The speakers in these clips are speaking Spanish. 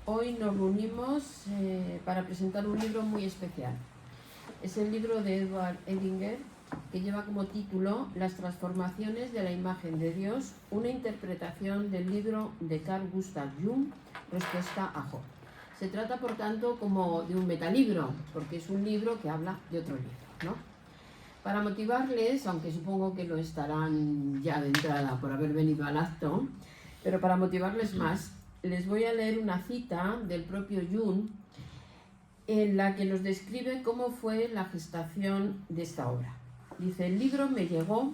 Hoy nos reunimos para presentar un libro muy especial. Es el libro de Edward Edinger, que lleva como título Las transformaciones de la imagen de Dios, una interpretación del libro de Carl Gustav Jung, Respuesta a Job. Se trata, por tanto, como de un metalibro, porque es un libro que habla de otro libro, ¿no? Para motivarles, aunque supongo que lo estarán ya de entrada por haber venido al acto, pero para motivarles más, les voy a leer una cita del propio Jung en la que nos describe cómo fue la gestación de esta obra. Dice: el libro me llegó,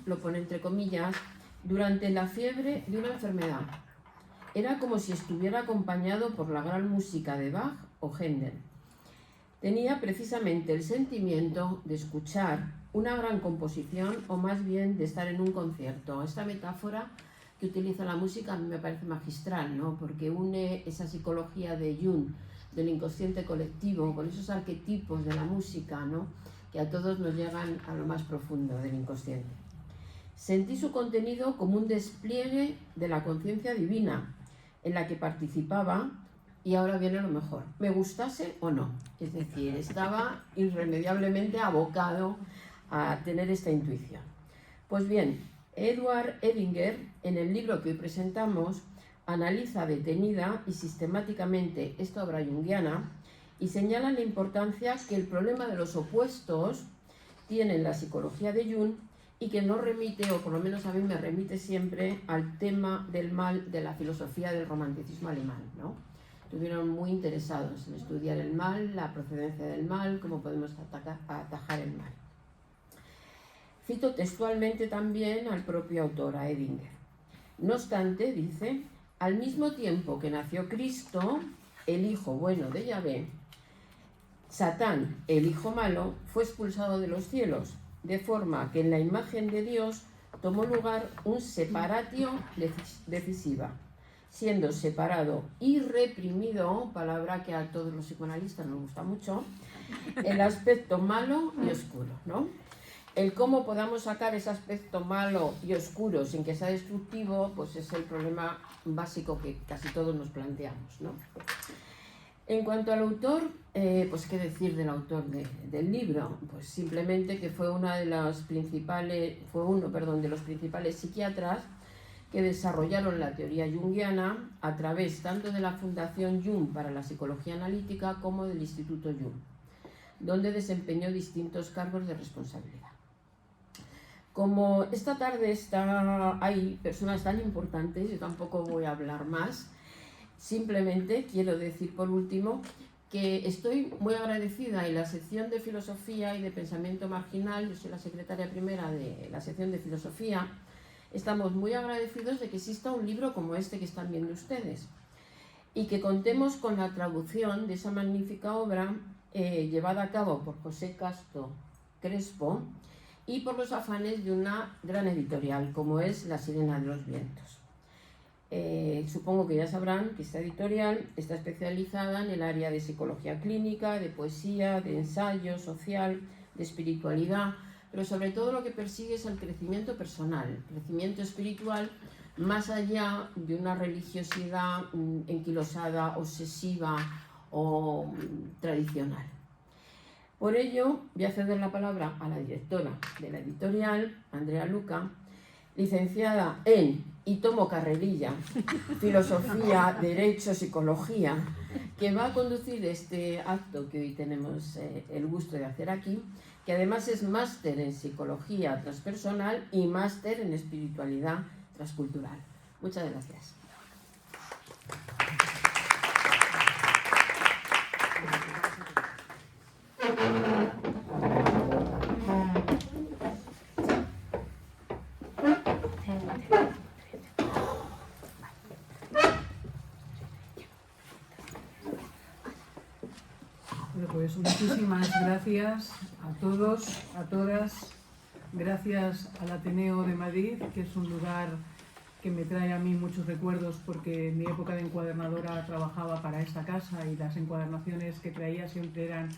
lo pone entre comillas, durante la fiebre de una enfermedad. Era como si estuviera acompañado por la gran música de Bach o Händel. Tenía precisamente el sentimiento de escuchar una gran composición, o más bien de estar en un concierto. Esta metáfora que utiliza la música a mí me parece magistral, ¿no? Porque une esa psicología de Jung, del inconsciente colectivo, con esos arquetipos de la música, ¿no? Que a todos nos llegan a lo más profundo del inconsciente. Sentí su contenido como un despliegue de la conciencia divina en la que participaba. Y ahora viene lo mejor, me gustase o no. Es decir, estaba irremediablemente abocado a tener esta intuición. Pues bien, Edward Edinger, en el libro que hoy presentamos, analiza detenida y sistemáticamente esta obra junguiana y señala la importancia que el problema de los opuestos tiene en la psicología de Jung, y que nos remite, o por lo menos a mí me remite siempre, al tema del mal de la filosofía del romanticismo alemán, ¿no? Estuvieron muy interesados en estudiar el mal, la procedencia del mal, cómo podemos atajar el mal. Cito textualmente también al propio autor, a Edinger. No obstante, dice, al mismo tiempo que nació Cristo, el hijo bueno de Yahvé, Satán, el hijo malo, fue expulsado de los cielos, de forma que en la imagen de Dios tomó lugar un separatio decisiva, siendo separado y reprimido, palabra que a todos los psicoanalistas nos gusta mucho, el aspecto malo y oscuro, ¿no? El cómo podamos sacar ese aspecto malo y oscuro sin que sea destructivo, pues es el problema básico que casi todos nos planteamos, ¿no? En cuanto al autor, pues qué decir del autor del libro, pues simplemente que fue uno de los principales psiquiatras que desarrollaron la teoría junguiana a través tanto de la Fundación Jung para la Psicología Analítica como del Instituto Jung, donde desempeñó distintos cargos de responsabilidad. Como esta tarde hay personas tan importantes, yo tampoco voy a hablar más, simplemente quiero decir por último que estoy muy agradecida en la sección de Filosofía y de Pensamiento Marginal, yo soy la secretaria primera de la sección de Filosofía. Estamos muy agradecidos de que exista un libro como este que están viendo ustedes y que contemos con la traducción de esa magnífica obra llevada a cabo por José Castro Crespo y por los afanes de una gran editorial como es La Sirena de los Vientos. Supongo que ya sabrán que esta editorial está especializada en el área de psicología clínica, de poesía, de ensayo social, de espiritualidad, pero sobre todo lo que persigue es el crecimiento personal, el crecimiento espiritual, más allá de una religiosidad enquilosada, obsesiva o tradicional. Por ello, voy a ceder la palabra a la directora de la editorial, Andrea Luca, licenciada en, y tomo carrerilla, Filosofía, Derecho, Psicología, que va a conducir este acto que hoy tenemos el gusto de hacer aquí, que además es máster en Psicología Transpersonal y máster en Espiritualidad Transcultural. Muchas gracias. Pues muchísimas gracias a todos, a todas. Gracias al Ateneo de Madrid, que es un lugar que me trae a mí muchos recuerdos porque en mi época de encuadernadora trabajaba para esta casa y las encuadernaciones que traía siempre eran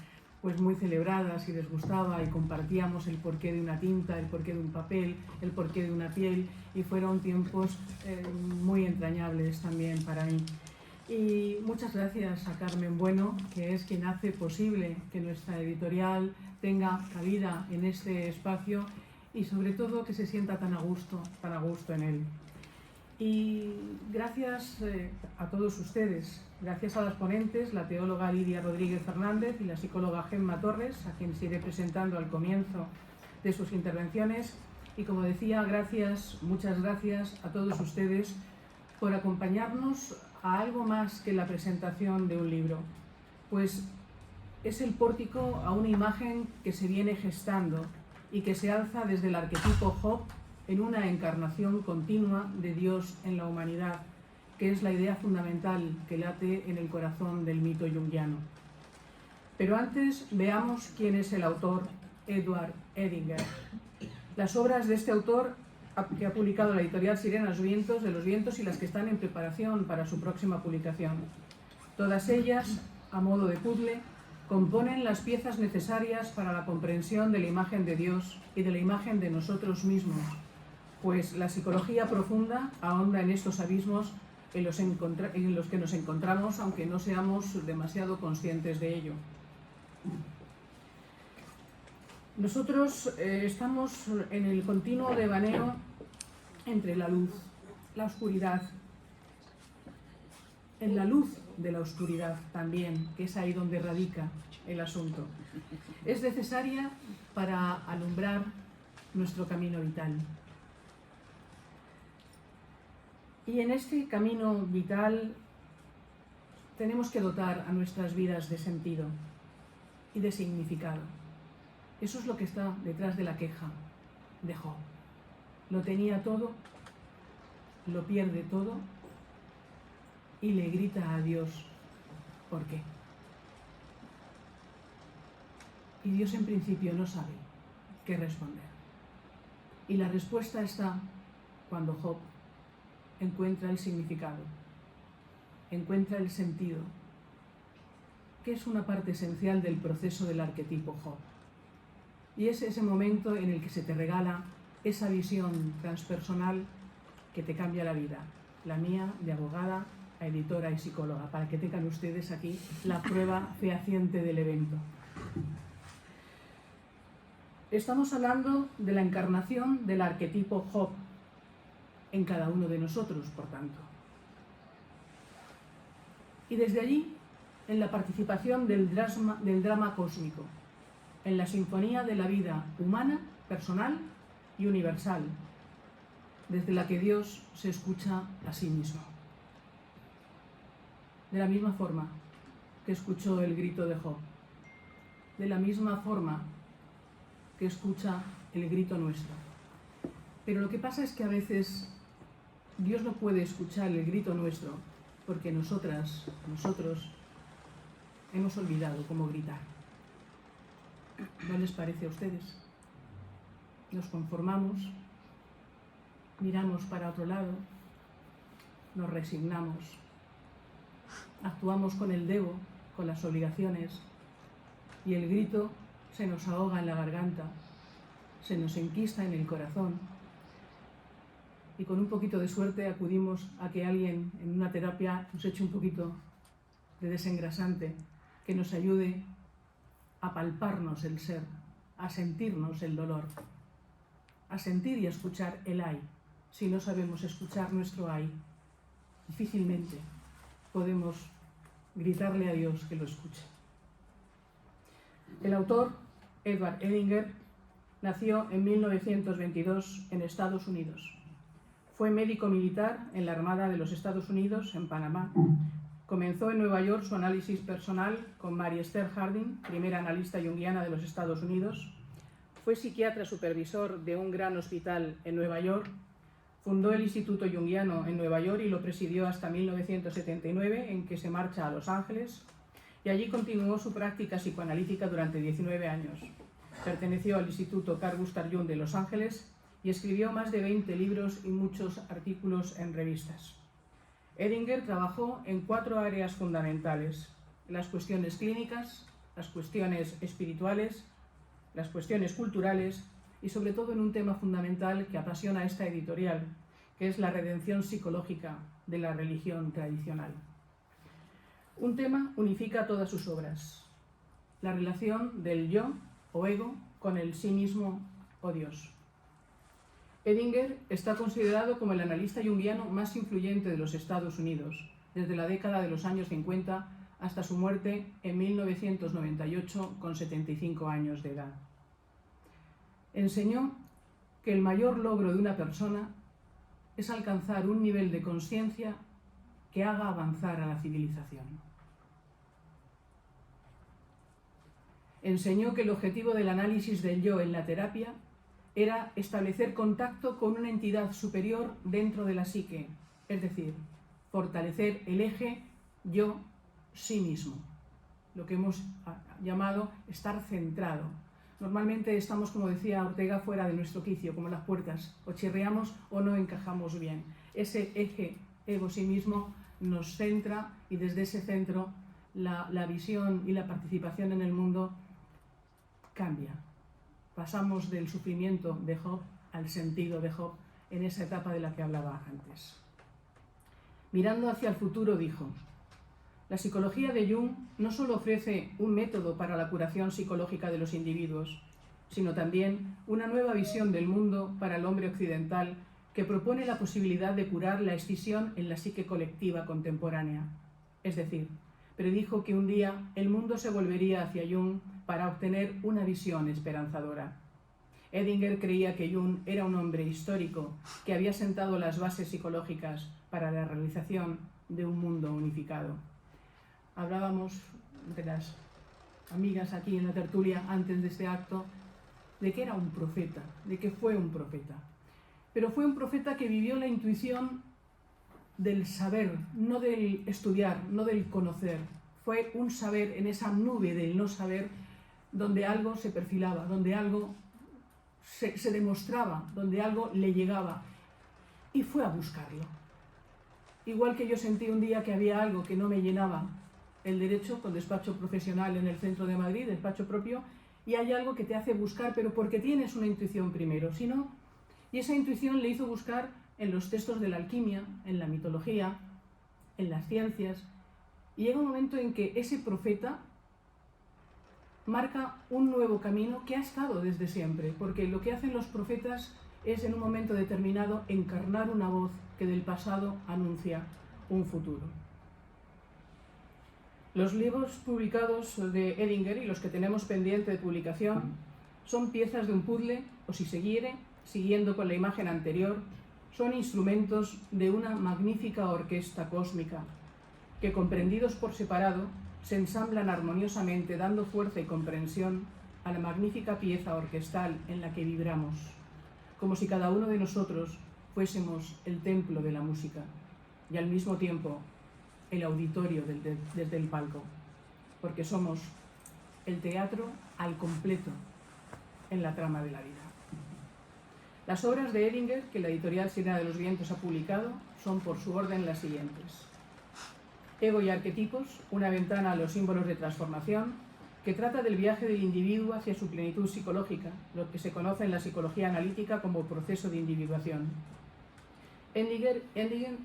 pues muy celebradas y les gustaba y compartíamos el porqué de una tinta, el porqué de un papel, el porqué de una piel y fueron tiempos muy entrañables también para mí. Y muchas gracias a Carmen Bueno, que es quien hace posible que nuestra editorial tenga cabida en este espacio y sobre todo que se sienta tan a gusto en él. Y gracias a todos ustedes, gracias a las ponentes, la teóloga Lidia Rodríguez Fernández y la psicóloga Gemma Torres, a quienes iré presentando al comienzo de sus intervenciones. Y como decía, muchas gracias a todos ustedes por acompañarnos a algo más que la presentación de un libro, pues es el pórtico a una imagen que se viene gestando y que se alza desde el arquetipo Job en una encarnación continua de Dios en la humanidad, que es la idea fundamental que late en el corazón del mito junguiano. Pero antes veamos quién es el autor, Edward Edinger. Las obras de este autor que ha publicado la editorial Sirena de los Vientos y las que están en preparación para su próxima publicación. Todas ellas, a modo de puzzle, componen las piezas necesarias para la comprensión de la imagen de Dios y de la imagen de nosotros mismos, pues la psicología profunda ahonda en estos abismos en los que nos encontramos, aunque no seamos demasiado conscientes de ello. Nosotros estamos en el continuo devaneo entre la luz, la oscuridad, en la luz de la oscuridad también, que es ahí donde radica el asunto. Es necesaria para alumbrar nuestro camino vital. Y en este camino vital tenemos que dotar a nuestras vidas de sentido y de significado. Eso es lo que está detrás de la queja de Job. Lo tenía todo, lo pierde todo y le grita a Dios, ¿por qué? Y Dios en principio no sabe qué responder. Y la respuesta está cuando Job encuentra el significado, encuentra el sentido, que es una parte esencial del proceso del arquetipo Job. Y es ese momento en el que se te regala esa visión transpersonal que te cambia la vida, la mía de abogada a editora y psicóloga, para que tengan ustedes aquí la prueba fehaciente del evento. Estamos hablando de la encarnación del arquetipo Job en cada uno de nosotros, por tanto. Y desde allí, en la participación del drama cósmico, en la sinfonía de la vida humana, personal y universal, desde la que Dios se escucha a sí mismo. De la misma forma que escuchó el grito de Job, de la misma forma que escucha el grito nuestro. Pero lo que pasa es que a veces Dios no puede escuchar el grito nuestro porque nosotros hemos olvidado cómo gritar. ¿No les parece a ustedes? Nos conformamos, miramos para otro lado, nos resignamos, actuamos con el debo, con las obligaciones, y el grito se nos ahoga en la garganta, se nos enquista en el corazón, y con un poquito de suerte acudimos a que alguien en una terapia nos eche un poquito de desengrasante, que nos ayude a palparnos el ser, a sentirnos el dolor, a sentir y a escuchar el ay. Si no sabemos escuchar nuestro ay, difícilmente podemos gritarle a Dios que lo escuche. El autor, Edward Edinger, nació en 1922 en Estados Unidos. Fue médico militar en la Armada de los Estados Unidos, en Panamá. Comenzó en Nueva York su análisis personal con Mary Esther Harding, primera analista junguiana de los Estados Unidos. Fue psiquiatra supervisor de un gran hospital en Nueva York. Fundó el Instituto Junguiano en Nueva York y lo presidió hasta 1979, en que se marcha a Los Ángeles, y allí continuó su práctica psicoanalítica durante 19 años. Perteneció al Instituto Carl Gustav Jung de Los Ángeles y escribió más de 20 libros y muchos artículos en revistas. Edinger trabajó en 4 áreas fundamentales: las cuestiones clínicas, las cuestiones espirituales, las cuestiones culturales y sobre todo en un tema fundamental que apasiona a esta editorial, que es la redención psicológica de la religión tradicional. Un tema unifica todas sus obras: la relación del yo o ego con el sí mismo o Dios. Edinger está considerado como el analista junguiano más influyente de los Estados Unidos, desde la década de los años 50 hasta su muerte en 1998 con 75 años de edad. Enseñó que el mayor logro de una persona es alcanzar un nivel de conciencia que haga avanzar a la civilización. Enseñó que el objetivo del análisis del yo en la terapia era establecer contacto con una entidad superior dentro de la psique, es decir, fortalecer el eje yo-sí mismo, lo que hemos llamado estar centrado. Normalmente estamos, como decía Ortega, fuera de nuestro quicio, como las puertas, o chirriamos o no encajamos bien. Ese eje ego-sí mismo nos centra y desde ese centro la visión y la participación en el mundo cambia. Pasamos del sufrimiento de Job al sentido de Job en esa etapa de la que hablaba antes. Mirando hacia el futuro dijo: la psicología de Jung no solo ofrece un método para la curación psicológica de los individuos, sino también una nueva visión del mundo para el hombre occidental que propone la posibilidad de curar la escisión en la psique colectiva contemporánea. Es decir, predijo que un día el mundo se volvería hacia Jung para obtener una visión esperanzadora. Edinger creía que Jung era un hombre histórico que había sentado las bases psicológicas para la realización de un mundo unificado. Hablábamos de las amigas aquí en la tertulia antes de este acto de que era un profeta, de que fue un profeta. Pero fue un profeta que vivió la intuición del saber, no del estudiar, no del conocer. Fue un saber en esa nube del no saber, donde algo se perfilaba, donde algo se demostraba, donde algo le llegaba, y fue a buscarlo. Igual que yo sentí un día que había algo que no me llenaba, el derecho con despacho profesional en el centro de Madrid, despacho propio, y hay algo que te hace buscar, pero porque tienes una intuición primero, si no, y esa intuición le hizo buscar en los textos de la alquimia, en la mitología, en las ciencias, y llega un momento en que ese profeta marca un nuevo camino que ha estado desde siempre, porque lo que hacen los profetas es en un momento determinado encarnar una voz que del pasado anuncia un futuro. Los libros publicados de Edinger y los que tenemos pendiente de publicación son piezas de un puzzle, o si se quiere, siguiendo con la imagen anterior, son instrumentos de una magnífica orquesta cósmica que, comprendidos por separado, se ensamblan armoniosamente dando fuerza y comprensión a la magnífica pieza orquestal en la que vibramos, como si cada uno de nosotros fuésemos el templo de la música y al mismo tiempo el auditorio desde el palco, porque somos el teatro al completo en la trama de la vida. Las obras de Edinger, que la editorial Sirena de los Vientos ha publicado, son por su orden las siguientes: Ego y arquetipos, una ventana a los símbolos de transformación, que trata del viaje del individuo hacia su plenitud psicológica, lo que se conoce en la psicología analítica como proceso de individuación. Edinger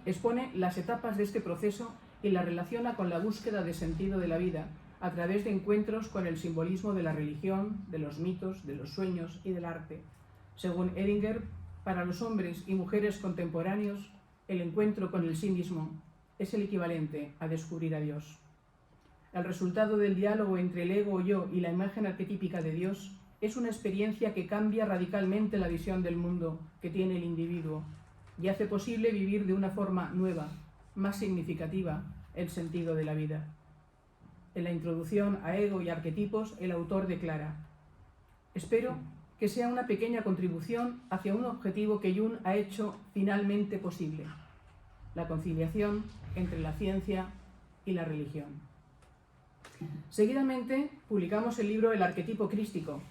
expone las etapas de este proceso y la relaciona con la búsqueda de sentido de la vida a través de encuentros con el simbolismo de la religión, de los mitos, de los sueños y del arte. Según Edinger, para los hombres y mujeres contemporáneos, el encuentro con el sí mismo es el equivalente a descubrir a Dios. El resultado del diálogo entre el ego o yo y la imagen arquetípica de Dios es una experiencia que cambia radicalmente la visión del mundo que tiene el individuo y hace posible vivir de una forma nueva, más significativa, el sentido de la vida. En la introducción a Ego y arquetipos, el autor declara: espero que sea una pequeña contribución hacia un objetivo que Jung ha hecho finalmente posible: la conciliación entre la ciencia y la religión. Seguidamente publicamos el libro El arquetipo crístico,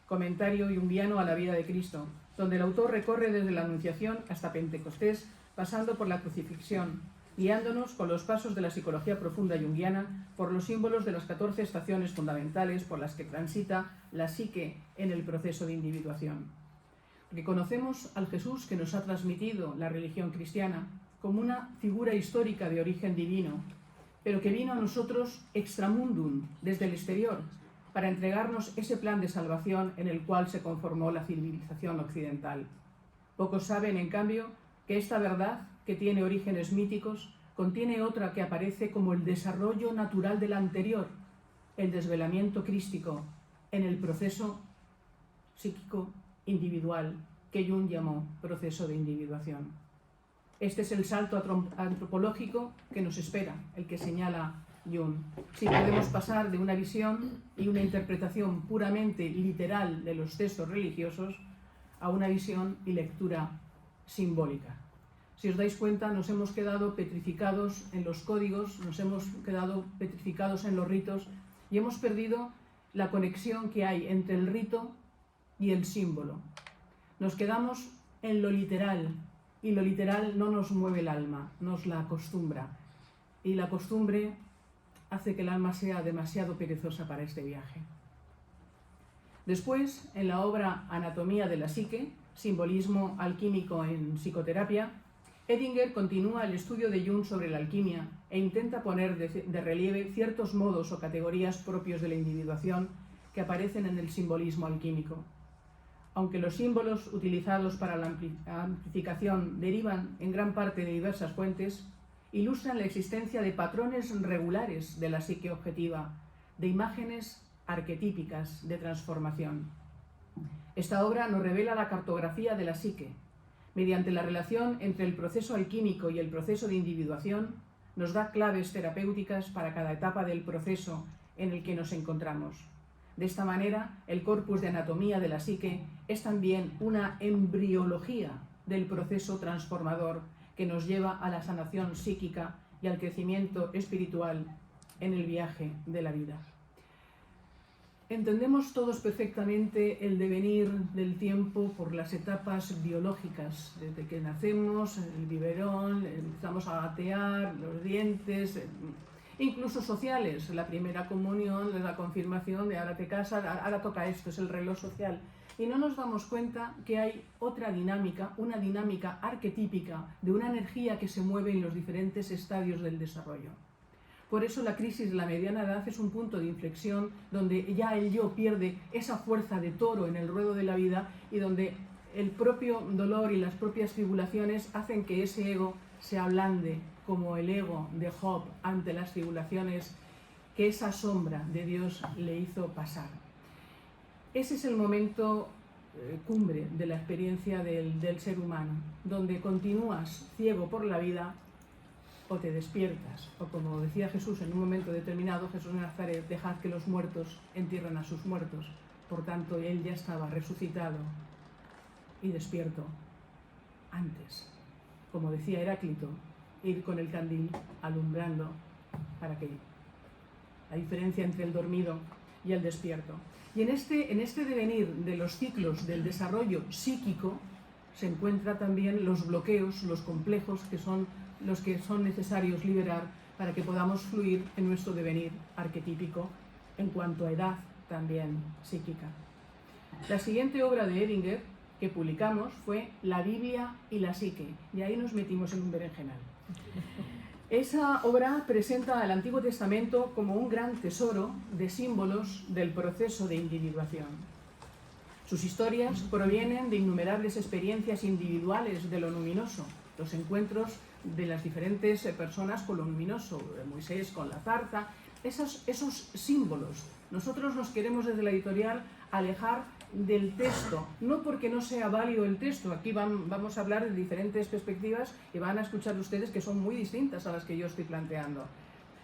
comentario junguiano a la vida de Cristo, donde el autor recorre desde la Anunciación hasta Pentecostés, pasando por la crucifixión, guiándonos con los pasos de la psicología profunda junguiana por los símbolos de las 14 estaciones fundamentales por las que transita la psique en el proceso de individuación. Reconocemos al Jesús que nos ha transmitido la religión cristiana como una figura histórica de origen divino, pero que vino a nosotros extramundum, desde el exterior, para entregarnos ese plan de salvación en el cual se conformó la civilización occidental. Pocos saben, en cambio, que esta verdad, que tiene orígenes míticos, contiene otra que aparece como el desarrollo natural de la anterior, el desvelamiento crístico, en el proceso psíquico individual que Jung llamó proceso de individuación. Este es el salto antropológico que nos espera, el que señala Jung. Si podemos pasar de una visión y una interpretación puramente literal de los textos religiosos a una visión y lectura simbólica. Si os dais cuenta, nos hemos quedado petrificados en los códigos, nos hemos quedado petrificados en los ritos y hemos perdido la conexión que hay entre el rito y el símbolo. Nos quedamos en lo literal y lo literal no nos mueve el alma, nos la acostumbra. Y la costumbre hace que el alma sea demasiado perezosa para este viaje. Después, en la obra Anatomía de la Psique, simbolismo alquímico en psicoterapia, Edinger continúa el estudio de Jung sobre la alquimia e intenta poner de relieve ciertos modos o categorías propios de la individuación que aparecen en el simbolismo alquímico. Aunque los símbolos utilizados para la amplificación derivan en gran parte de diversas fuentes, ilustran la existencia de patrones regulares de la psique objetiva, de imágenes arquetípicas de transformación. Esta obra nos revela la cartografía de la psique. Mediante la relación entre el proceso alquímico y el proceso de individuación, nos da claves terapéuticas para cada etapa del proceso en el que nos encontramos. De esta manera, el corpus de anatomía de la psique es también una embriología del proceso transformador que nos lleva a la sanación psíquica y al crecimiento espiritual en el viaje de la vida. Entendemos todos perfectamente el devenir del tiempo por las etapas biológicas, desde que nacemos, el biberón, empezamos a gatear, los dientes, incluso sociales, la primera comunión, la confirmación de ahora te casas, ahora toca esto, es el reloj social. Y no nos damos cuenta que hay otra dinámica, una dinámica arquetípica de una energía que se mueve en los diferentes estadios del desarrollo. Por eso la crisis de la mediana edad es un punto de inflexión donde ya el yo pierde esa fuerza de toro en el ruedo de la vida y donde el propio dolor y las propias tribulaciones hacen que ese ego se ablande como el ego de Job ante las tribulaciones que esa sombra de Dios le hizo pasar. Ese es el momento cumbre de la experiencia del ser humano, donde continúas ciego por la vida o te despiertas, o como decía Jesús en un momento determinado, Jesús de Nazaret, dejad que los muertos entierren a sus muertos. Por tanto, él ya estaba resucitado y despierto antes. Como decía Heráclito, ir con el candil alumbrando para que la diferencia entre el dormido y el despierto. Y en este devenir de los ciclos del desarrollo psíquico se encuentran también los bloqueos, los complejos que son los que son necesarios liberar para que podamos fluir en nuestro devenir arquetípico en cuanto a edad también psíquica. La siguiente obra de Edinger que publicamos fue La Biblia y la Psique, y ahí nos metimos en un berenjenal. Esa obra presenta al Antiguo Testamento como un gran tesoro de símbolos del proceso de individuación. Sus historias provienen de innumerables experiencias individuales de lo luminoso, los encuentros de las diferentes personas con lo luminoso, Moisés con la zarza, esos símbolos. Nosotros nos queremos desde la editorial alejar del texto, no porque no sea válido el texto, aquí vamos a hablar de diferentes perspectivas y van a escuchar ustedes que son muy distintas a las que yo estoy planteando.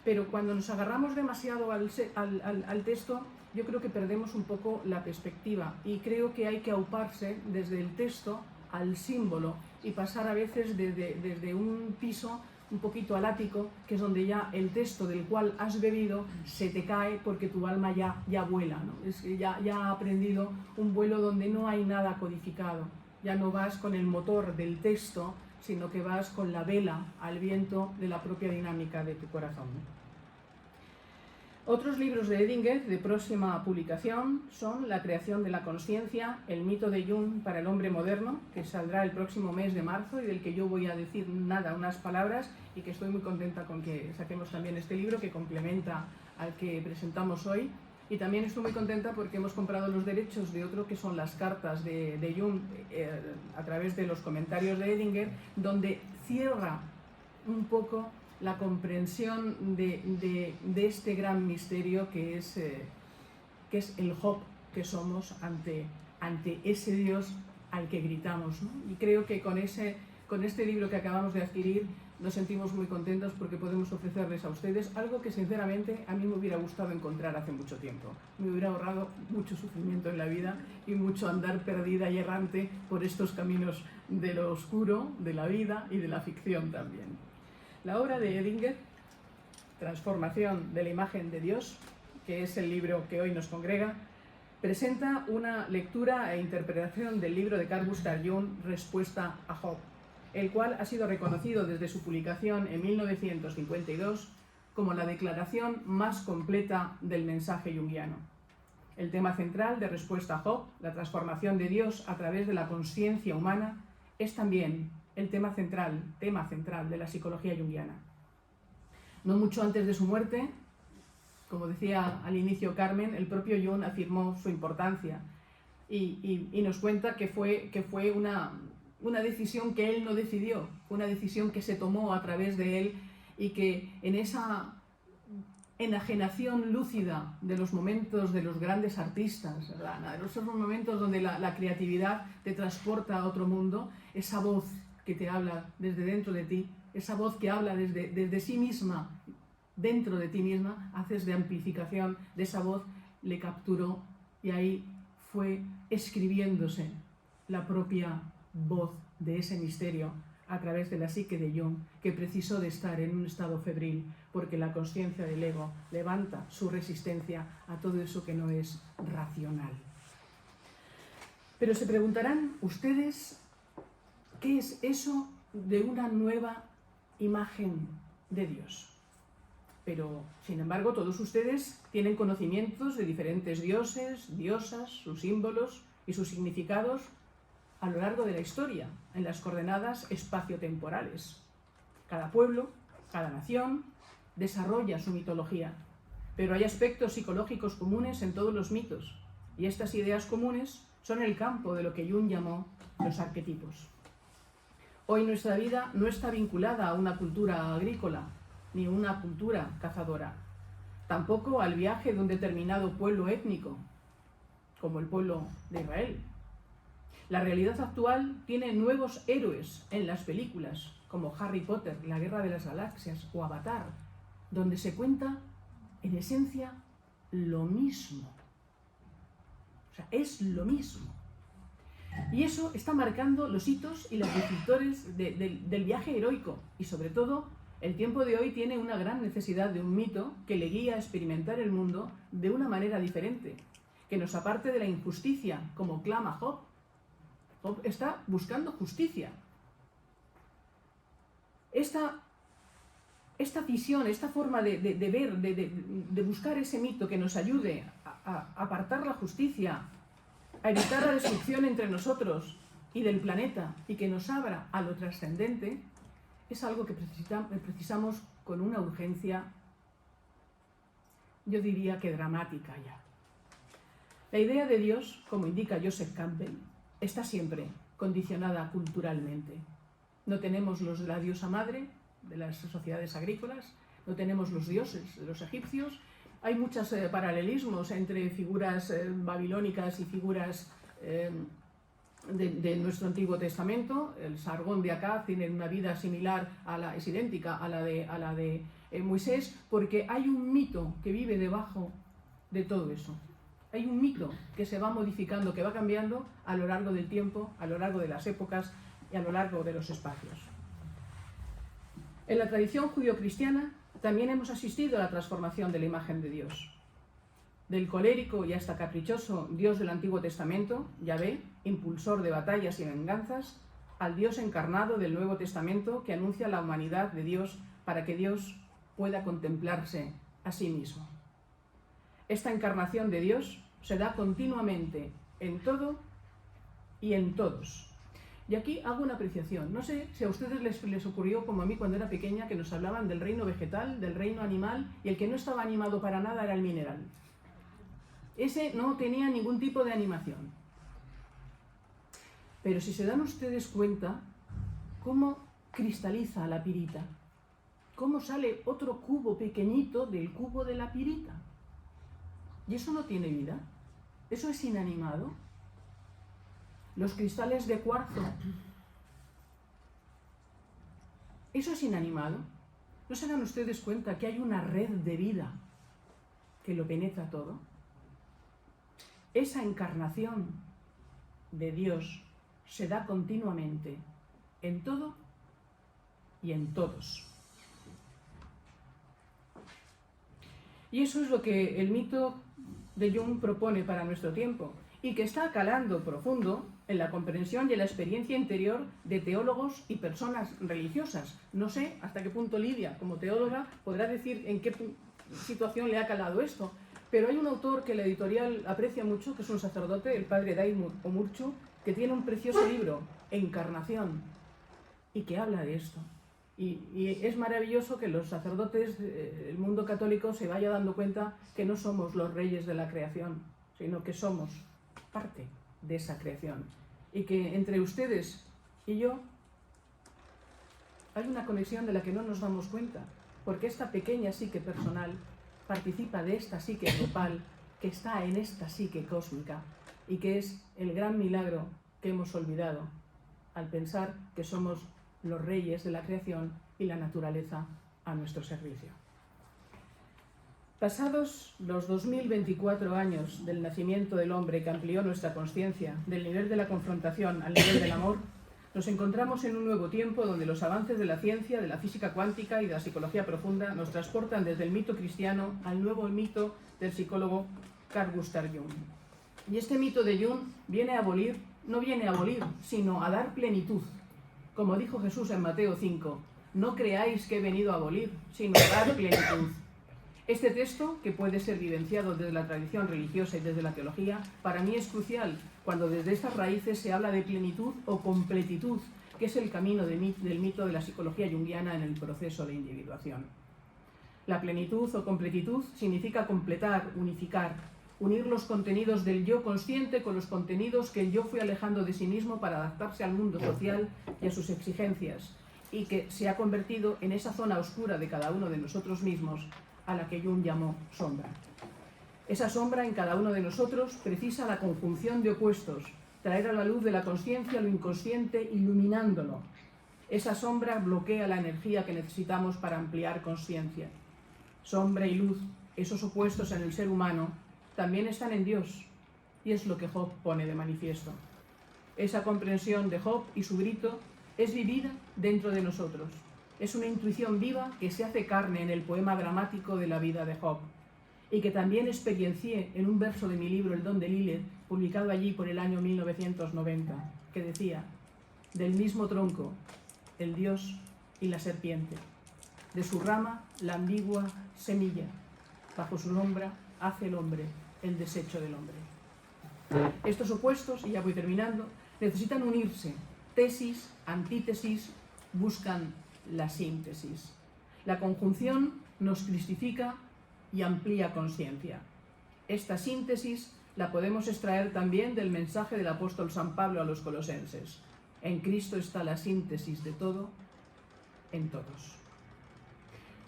Pero cuando nos agarramos demasiado al texto, yo creo que perdemos un poco la perspectiva y creo que hay que auparse desde el texto al símbolo y pasar a veces desde un piso un poquito al ático, que es donde ya el texto del cual has bebido se te cae porque tu alma ya vuela, ¿no? Es que ya ha aprendido un vuelo donde no hay nada codificado. Ya no vas con el motor del texto, sino que vas con la vela al viento de la propia dinámica de tu corazón. Otros libros de Edinger de próxima publicación son La creación de la conciencia, El mito de Jung para el hombre moderno, que saldrá el próximo mes de marzo y del que yo voy a decir unas palabras, y que estoy muy contenta con que saquemos también este libro que complementa al que presentamos hoy. Y también estoy muy contenta porque hemos comprado los derechos de otro que son las cartas de Jung a través de los comentarios de Edinger, donde cierra un poco la comprensión de este gran misterio que es el Job que somos ante ese Dios al que gritamos, ¿no? Y creo que con este libro que acabamos de adquirir nos sentimos muy contentos porque podemos ofrecerles a ustedes algo que sinceramente a mí me hubiera gustado encontrar hace mucho tiempo. Me hubiera ahorrado mucho sufrimiento en la vida y mucho andar perdida y errante por estos caminos de lo oscuro, de la vida y de la ficción también. La obra de Edinger, Transformación de la imagen de Dios, que es el libro que hoy nos congrega, presenta una lectura e interpretación del libro de Carl Gustav Jung, Respuesta a Job, el cual ha sido reconocido desde su publicación en 1952 como la declaración más completa del mensaje junguiano. El tema central de Respuesta a Job, la transformación de Dios a través de la conciencia humana, es también el tema central de la psicología junguiana. No mucho antes de su muerte, como decía al inicio Carmen, el propio Jung afirmó su importancia y nos cuenta que fue una decisión que él no decidió, una decisión que se tomó a través de él, y que en esa enajenación lúcida de los momentos de los grandes artistas, ¿verdad?, de esos momentos donde la creatividad te transporta a otro mundo, esa voz que te habla desde dentro de ti, esa voz que habla desde sí misma, dentro de ti misma, haces de amplificación de esa voz, le capturó, y ahí fue escribiéndose la propia voz de ese misterio a través de la psique de Jung, que precisó de estar en un estado febril, porque la conciencia del ego levanta su resistencia a todo eso que no es racional. Pero se preguntarán ustedes, ¿qué es eso de una nueva imagen de Dios? Pero, sin embargo, todos ustedes tienen conocimientos de diferentes dioses, diosas, sus símbolos y sus significados a lo largo de la historia, en las coordenadas espaciotemporales. Cada pueblo, cada nación, desarrolla su mitología, pero hay aspectos psicológicos comunes en todos los mitos, y estas ideas comunes son el campo de lo que Jung llamó los arquetipos. Hoy nuestra vida no está vinculada a una cultura agrícola, ni a una cultura cazadora, tampoco al viaje de un determinado pueblo étnico, como el pueblo de Israel. La realidad actual tiene nuevos héroes en las películas, como Harry Potter, La Guerra de las Galaxias o Avatar, donde se cuenta, en esencia, lo mismo. O sea, es lo mismo. Y eso está marcando los hitos y los descriptores del viaje heroico. Y sobre todo, el tiempo de hoy tiene una gran necesidad de un mito que le guía a experimentar el mundo de una manera diferente, que nos aparte de la injusticia, como clama Job. Job está buscando justicia. Esta visión, esta forma de ver, de buscar ese mito que nos ayude a apartar la justicia, a evitar la destrucción entre nosotros y del planeta, y que nos abra a lo trascendente, es algo que precisamos con una urgencia, yo diría que dramática ya. La idea de Dios, como indica Joseph Campbell, está siempre condicionada culturalmente. No tenemos los de la diosa madre de las sociedades agrícolas, no tenemos los dioses de los egipcios. Hay muchos paralelismos entre figuras babilónicas y figuras de nuestro Antiguo Testamento. El Sargón de Akkad tiene una vida similar es idéntica a la de Moisés, porque hay un mito que vive debajo de todo eso. Hay un mito que se va modificando, que va cambiando a lo largo del tiempo, a lo largo de las épocas y a lo largo de los espacios. En la tradición judio-cristiana también hemos asistido a la transformación de la imagen de Dios. Del colérico y hasta caprichoso Dios del Antiguo Testamento, Yahvé, impulsor de batallas y venganzas, al Dios encarnado del Nuevo Testamento que anuncia la humanidad de Dios para que Dios pueda contemplarse a sí mismo. Esta encarnación de Dios se da continuamente en todo y en todos. Y aquí hago una apreciación. No sé si a ustedes les ocurrió, como a mí cuando era pequeña, que nos hablaban del reino vegetal, del reino animal, y el que no estaba animado para nada era el mineral. Ese no tenía ningún tipo de animación. Pero si se dan ustedes cuenta cómo cristaliza la pirita, cómo sale otro cubo pequeñito del cubo de la pirita. Y eso no tiene vida, eso es inanimado. Los cristales de cuarzo, eso es inanimado. ¿No se dan ustedes cuenta que hay una red de vida que lo penetra todo? Esa encarnación de Dios se da continuamente en todo y en todos. Y eso es lo que el mito de Jung propone para nuestro tiempo, y que está calando profundo en la comprensión y en la experiencia interior de teólogos y personas religiosas. No sé hasta qué punto Lidia, como teóloga, podrá decir en qué situación le ha calado esto, pero hay un autor que la editorial aprecia mucho, que es un sacerdote, el padre Daimur Omurchu, que tiene un precioso libro, Encarnación, y que habla de esto. Y es maravilloso que los sacerdotes del mundo católico se vaya dando cuenta que no somos los reyes de la creación, sino que somos parte de esa creación. Y que entre ustedes y yo hay una conexión de la que no nos damos cuenta, porque esta pequeña psique personal participa de esta psique grupal que está en esta psique cósmica y que es el gran milagro que hemos olvidado al pensar que somos los reyes de la creación y la naturaleza a nuestro servicio. Pasados los 2024 años del nacimiento del hombre que amplió nuestra consciencia del nivel de la confrontación al nivel del amor, nos encontramos en un nuevo tiempo donde los avances de la ciencia, de la física cuántica y de la psicología profunda nos transportan desde el mito cristiano al nuevo mito del psicólogo Carl Gustav Jung. Y este mito de Jung no viene a abolir, sino a dar plenitud. Como dijo Jesús en Mateo 5, no creáis que he venido a abolir, sino a dar plenitud. Este texto, que puede ser vivenciado desde la tradición religiosa y desde la teología, para mí es crucial cuando desde estas raíces se habla de plenitud o completitud, que es el camino del mito de la psicología junguiana en el proceso de individuación. La plenitud o completitud significa completar, unificar, unir los contenidos del yo consciente con los contenidos que el yo fue alejando de sí mismo para adaptarse al mundo social y a sus exigencias, y que se ha convertido en esa zona oscura de cada uno de nosotros mismos, a la que Jung llamó sombra. Esa sombra en cada uno de nosotros precisa la conjunción de opuestos, traer a la luz de la consciencia lo inconsciente iluminándolo. Esa sombra bloquea la energía que necesitamos para ampliar consciencia. Sombra y luz, esos opuestos en el ser humano, también están en Dios, y es lo que Job pone de manifiesto. Esa comprensión de Job y su grito es vivida dentro de nosotros. Es una intuición viva que se hace carne en el poema dramático de la vida de Job, y que también experiencié en un verso de mi libro El don de Lilith, publicado allí por el año 1990, que decía: del mismo tronco, el Dios y la serpiente, de su rama la ambigua semilla, bajo su sombra hace el hombre el desecho del hombre. Estos opuestos, y ya voy terminando, necesitan unirse. Tesis, antítesis, buscan la síntesis. La conjunción nos cristifica y amplía conciencia. Esta síntesis la podemos extraer también del mensaje del apóstol San Pablo a los colosenses. En Cristo está la síntesis de todo, en todos.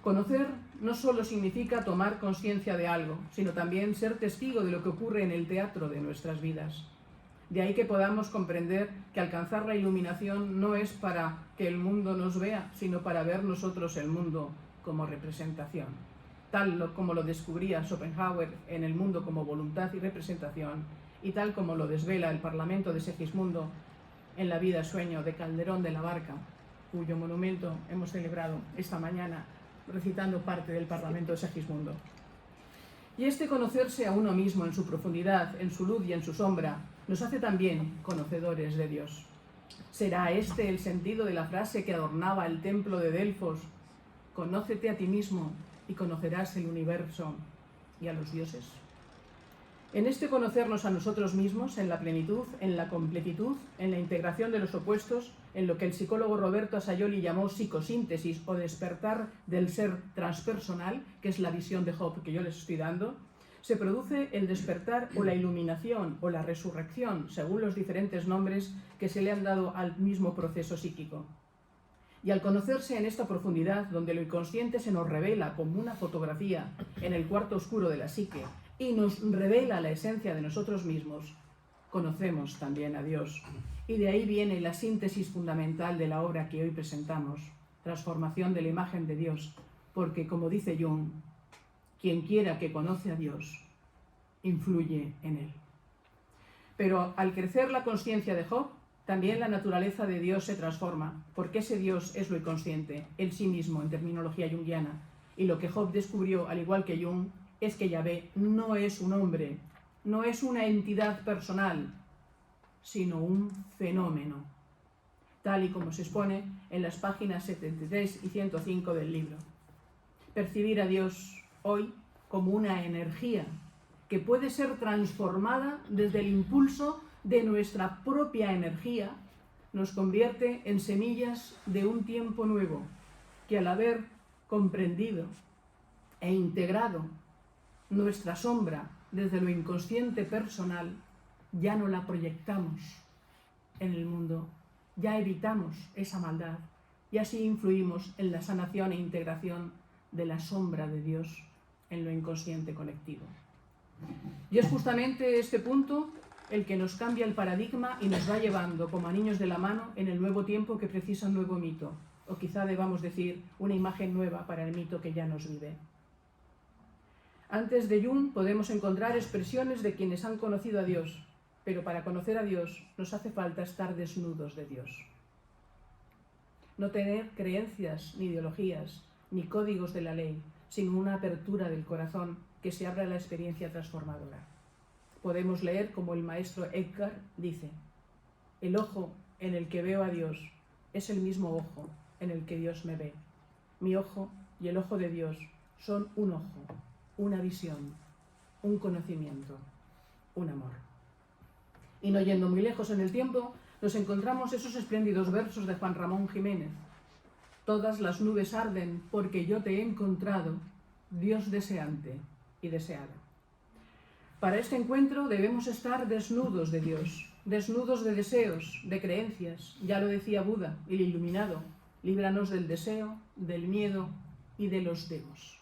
Conocer no solo significa tomar conciencia de algo, sino también ser testigo de lo que ocurre en el teatro de nuestras vidas. De ahí que podamos comprender que alcanzar la iluminación no es para que el mundo nos vea, sino para ver nosotros el mundo como representación. Tal como lo descubría Schopenhauer en El mundo como voluntad y representación, y tal como lo desvela el Parlamento de Segismundo en La vida sueño de Calderón de la Barca, cuyo monumento hemos celebrado esta mañana recitando parte del Parlamento de Segismundo. Y este conocerse a uno mismo en su profundidad, en su luz y en su sombra, nos hace también conocedores de Dios. ¿Será este el sentido de la frase que adornaba el templo de Delfos? Conócete a ti mismo y conocerás el universo y a los dioses. En este conocernos a nosotros mismos, en la plenitud, en la completitud, en la integración de los opuestos, en lo que el psicólogo Roberto Asayoli llamó psicosíntesis o despertar del ser transpersonal, que es la visión de Job que yo les estoy dando, se produce el despertar o la iluminación o la resurrección, según los diferentes nombres que se le han dado al mismo proceso psíquico. Y al conocerse en esta profundidad, donde lo inconsciente se nos revela como una fotografía en el cuarto oscuro de la psique y nos revela la esencia de nosotros mismos, conocemos también a Dios. Y de ahí viene la síntesis fundamental de la obra que hoy presentamos, transformación de la imagen de Dios, porque, como dice Jung, quien quiera que conoce a Dios, influye en él. Pero al crecer la conciencia de Job, también la naturaleza de Dios se transforma, porque ese Dios es lo inconsciente, el sí mismo en terminología junguiana. Y lo que Job descubrió, al igual que Jung, es que Yahvé no es un hombre, no es una entidad personal, sino un fenómeno, tal y como se expone en las páginas 73 y 105 del libro. Percibir a Dios hoy como una energía que puede ser transformada desde el impulso de nuestra propia energía, nos convierte en semillas de un tiempo nuevo, que al haber comprendido e integrado nuestra sombra desde lo inconsciente personal, ya no la proyectamos en el mundo, ya evitamos esa maldad y así influimos en la sanación e integración de la sombra de Dios en lo inconsciente colectivo. Y es justamente este punto el que nos cambia el paradigma y nos va llevando como a niños de la mano en el nuevo tiempo que precisa un nuevo mito, o quizá debamos decir una imagen nueva para el mito que ya nos vive. Antes de Jung podemos encontrar expresiones de quienes han conocido a Dios, pero para conocer a Dios nos hace falta estar desnudos de Dios. No tener creencias, ni ideologías, ni códigos de la ley, sino una apertura del corazón que se abra a la experiencia transformadora. Podemos leer como el maestro Eckhart dice: el ojo en el que veo a Dios es el mismo ojo en el que Dios me ve. Mi ojo y el ojo de Dios son un ojo, una visión, un conocimiento, un amor. Y no yendo muy lejos en el tiempo, nos encontramos esos espléndidos versos de Juan Ramón Jiménez. Todas las nubes arden porque yo te he encontrado, Dios deseante y deseado. Para este encuentro debemos estar desnudos de Dios, desnudos de deseos, de creencias. Ya lo decía Buda, el iluminado: líbranos del deseo, del miedo y de los demos.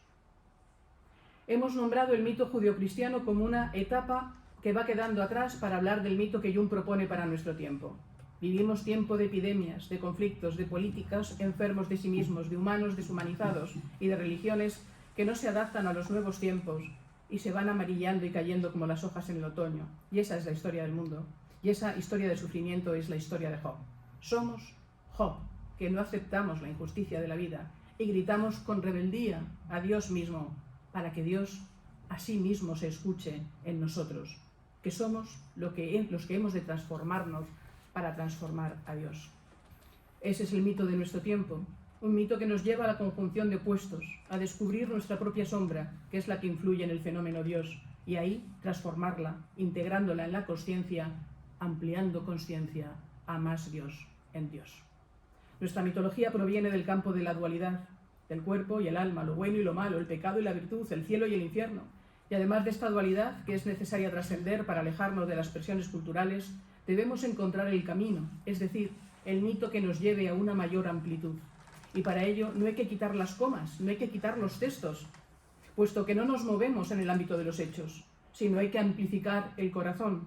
Hemos nombrado el mito judeocristiano como una etapa que va quedando atrás para hablar del mito que Jung propone para nuestro tiempo. Vivimos tiempo de epidemias, de conflictos, de políticos enfermos de sí mismos, de humanos deshumanizados y de religiones que no se adaptan a los nuevos tiempos y se van amarillando y cayendo como las hojas en el otoño. Y esa es la historia del mundo. Y esa historia de sufrimiento es la historia de Job. Somos Job, que no aceptamos la injusticia de la vida y gritamos con rebeldía a Dios mismo, para que Dios a sí mismo se escuche en nosotros, que somos los que hemos de transformarnos para transformar a Dios. Ese es el mito de nuestro tiempo, un mito que nos lleva a la conjunción de opuestos, a descubrir nuestra propia sombra, que es la que influye en el fenómeno Dios, y ahí transformarla, integrándola en la consciencia, ampliando consciencia a más Dios en Dios. Nuestra mitología proviene del campo de la dualidad, del cuerpo y el alma, lo bueno y lo malo, el pecado y la virtud, el cielo y el infierno. Y además de esta dualidad, que es necesaria trascender para alejarnos de las presiones culturales, debemos encontrar el camino, es decir, el mito que nos lleve a una mayor amplitud. Y para ello no hay que quitar las comas, no hay que quitar los textos, puesto que no nos movemos en el ámbito de los hechos, sino hay que amplificar el corazón,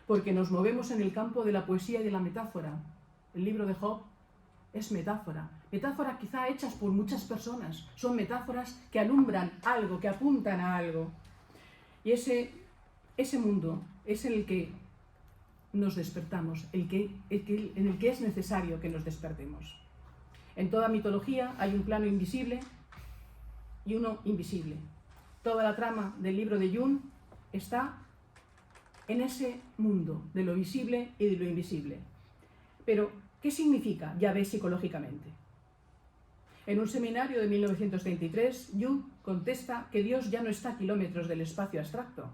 porque nos movemos en el campo de la poesía y de la metáfora. El libro de Job es metáfora, metáfora quizá hechas por muchas personas, son metáforas que alumbran algo, que apuntan a algo. Y ese mundo es en el que nos despertamos, en el que es necesario que nos despertemos. En toda mitología hay un plano invisible y uno invisible. Toda la trama del libro de Jung está en ese mundo de lo visible y de lo invisible. Pero, ¿qué significa Yahvé psicológicamente? En un seminario de 1933, Jung contesta que Dios ya no está a kilómetros del espacio abstracto,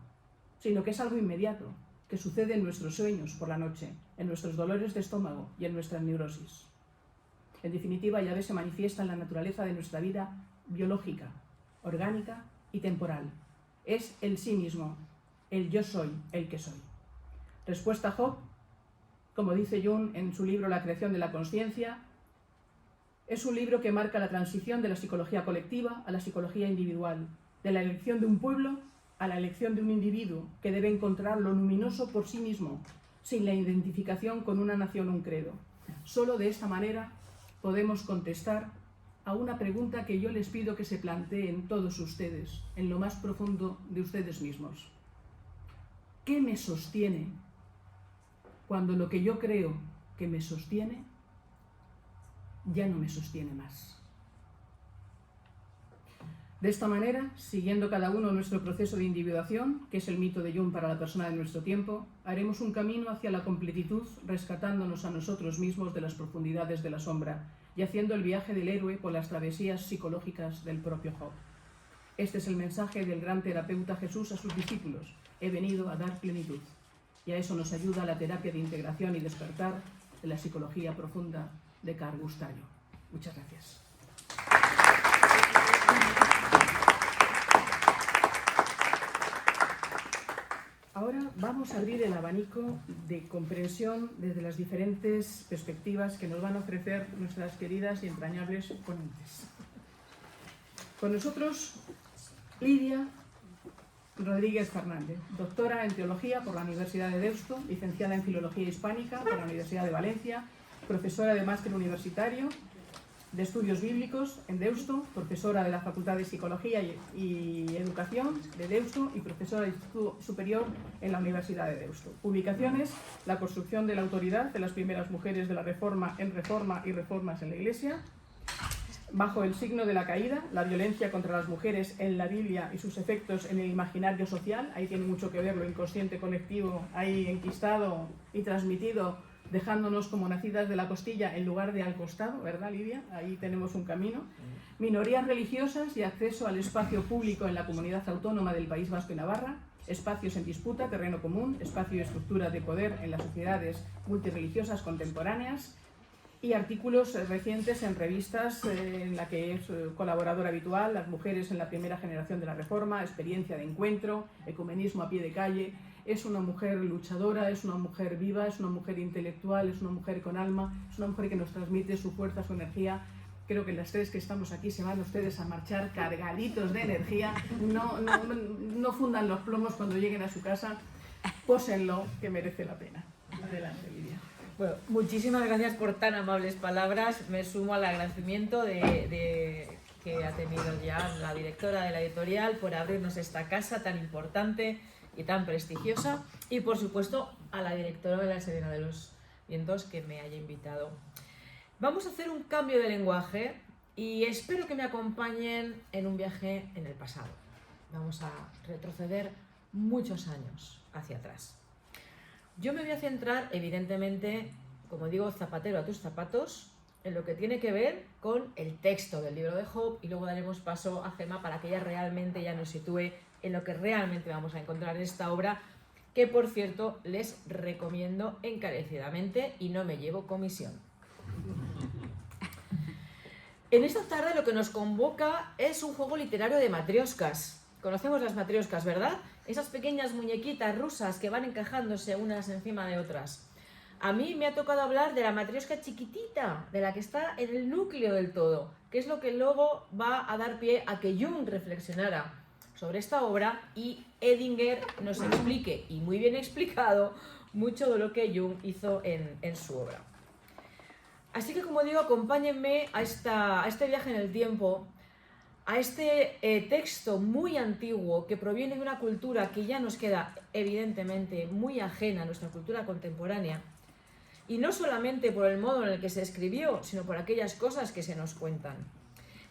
sino que es algo inmediato, que sucede en nuestros sueños por la noche, en nuestros dolores de estómago y en nuestras neurosis. En definitiva, Yahvé se manifiesta en la naturaleza de nuestra vida biológica, orgánica y temporal. Es el sí mismo, el yo soy, el que soy. Respuesta a Job, como dice Jung en su libro La creación de la consciencia, es un libro que marca la transición de la psicología colectiva a la psicología individual, de la elección de un pueblo a la elección de un individuo que debe encontrar lo luminoso por sí mismo, sin la identificación con una nación o un credo. Solo de esta manera podemos contestar a una pregunta que yo les pido que se planteen todos ustedes, en lo más profundo de ustedes mismos. ¿Qué me sostiene cuando lo que yo creo que me sostiene ya no me sostiene más? De esta manera, siguiendo cada uno nuestro proceso de individuación, que es el mito de Jung para la persona de nuestro tiempo, haremos un camino hacia la completitud, rescatándonos a nosotros mismos de las profundidades de la sombra y haciendo el viaje del héroe por las travesías psicológicas del propio Job. Este es el mensaje del gran terapeuta Jesús a sus discípulos: he venido a dar plenitud. Y a eso nos ayuda la terapia de integración y despertar de la psicología profunda de Carl Gustav Jung. Muchas gracias. Ahora vamos a abrir el abanico de comprensión desde las diferentes perspectivas que nos van a ofrecer nuestras queridas y entrañables ponentes. Con nosotros, Lidia Rodríguez Fernández, doctora en Teología por la Universidad de Deusto, licenciada en Filología Hispánica por la Universidad de Valencia, profesora de máster universitario de Estudios Bíblicos en Deusto, profesora de la Facultad de Psicología y Educación de Deusto y profesora de Instituto Superior en la Universidad de Deusto. Publicaciones: La construcción de la autoridad de las primeras mujeres de la Reforma en Reforma y Reformas en la Iglesia, Bajo el signo de la caída, la violencia contra las mujeres en la Biblia y sus efectos en el imaginario social. Ahí tiene mucho que ver lo inconsciente colectivo, ahí enquistado y transmitido, dejándonos como nacidas de la costilla en lugar de al costado, ¿verdad, Lidia? Ahí tenemos un camino. Minorías religiosas y acceso al espacio público en la comunidad autónoma del País Vasco y Navarra. Espacios en disputa, terreno común, espacio y estructura de poder en las sociedades multirreligiosas contemporáneas. Y artículos recientes en revistas en la que es colaboradora habitual: Las mujeres en la primera generación de la Reforma, Experiencia de encuentro, Ecumenismo a pie de calle. Es una mujer luchadora, es una mujer viva, es una mujer intelectual, es una mujer con alma, es una mujer que nos transmite su fuerza, su energía. Creo que las tres que estamos aquí se van ustedes a marchar cargaditos de energía. No fundan los plomos cuando lleguen a su casa. Pósenlo, que merece la pena. Adelante, Lidia. Bueno, muchísimas gracias por tan amables palabras. Me sumo al agradecimiento que ha tenido ya la directora de la editorial por abrirnos esta casa tan importante y tan prestigiosa, y por supuesto a la directora de la Serena de los Vientos que me haya invitado. Vamos a hacer un cambio de lenguaje y espero que me acompañen en un viaje en el pasado. Vamos a retroceder muchos años hacia atrás. Yo me voy a centrar, evidentemente, como digo, zapatero a tus zapatos, en lo que tiene que ver con el texto del libro de Job, y luego daremos paso a Gemma para que ella realmente ya nos sitúe en lo que realmente vamos a encontrar en esta obra, que por cierto les recomiendo encarecidamente y no me llevo comisión. En esta tarde lo que nos convoca es un juego literario de matrioscas. Conocemos las matrioscas, ¿verdad? Esas pequeñas muñequitas rusas que van encajándose unas encima de otras. A mí me ha tocado hablar de la matriosca chiquitita, de la que está en el núcleo del todo, que es lo que luego va a dar pie a que Jung reflexionara sobre esta obra y Edinger nos explique, y muy bien explicado, mucho de lo que Jung hizo en su obra. Así que, como digo, acompáñenme a este viaje en el tiempo, a este texto muy antiguo que proviene de una cultura que ya nos queda evidentemente muy ajena a nuestra cultura contemporánea, y no solamente por el modo en el que se escribió, sino por aquellas cosas que se nos cuentan.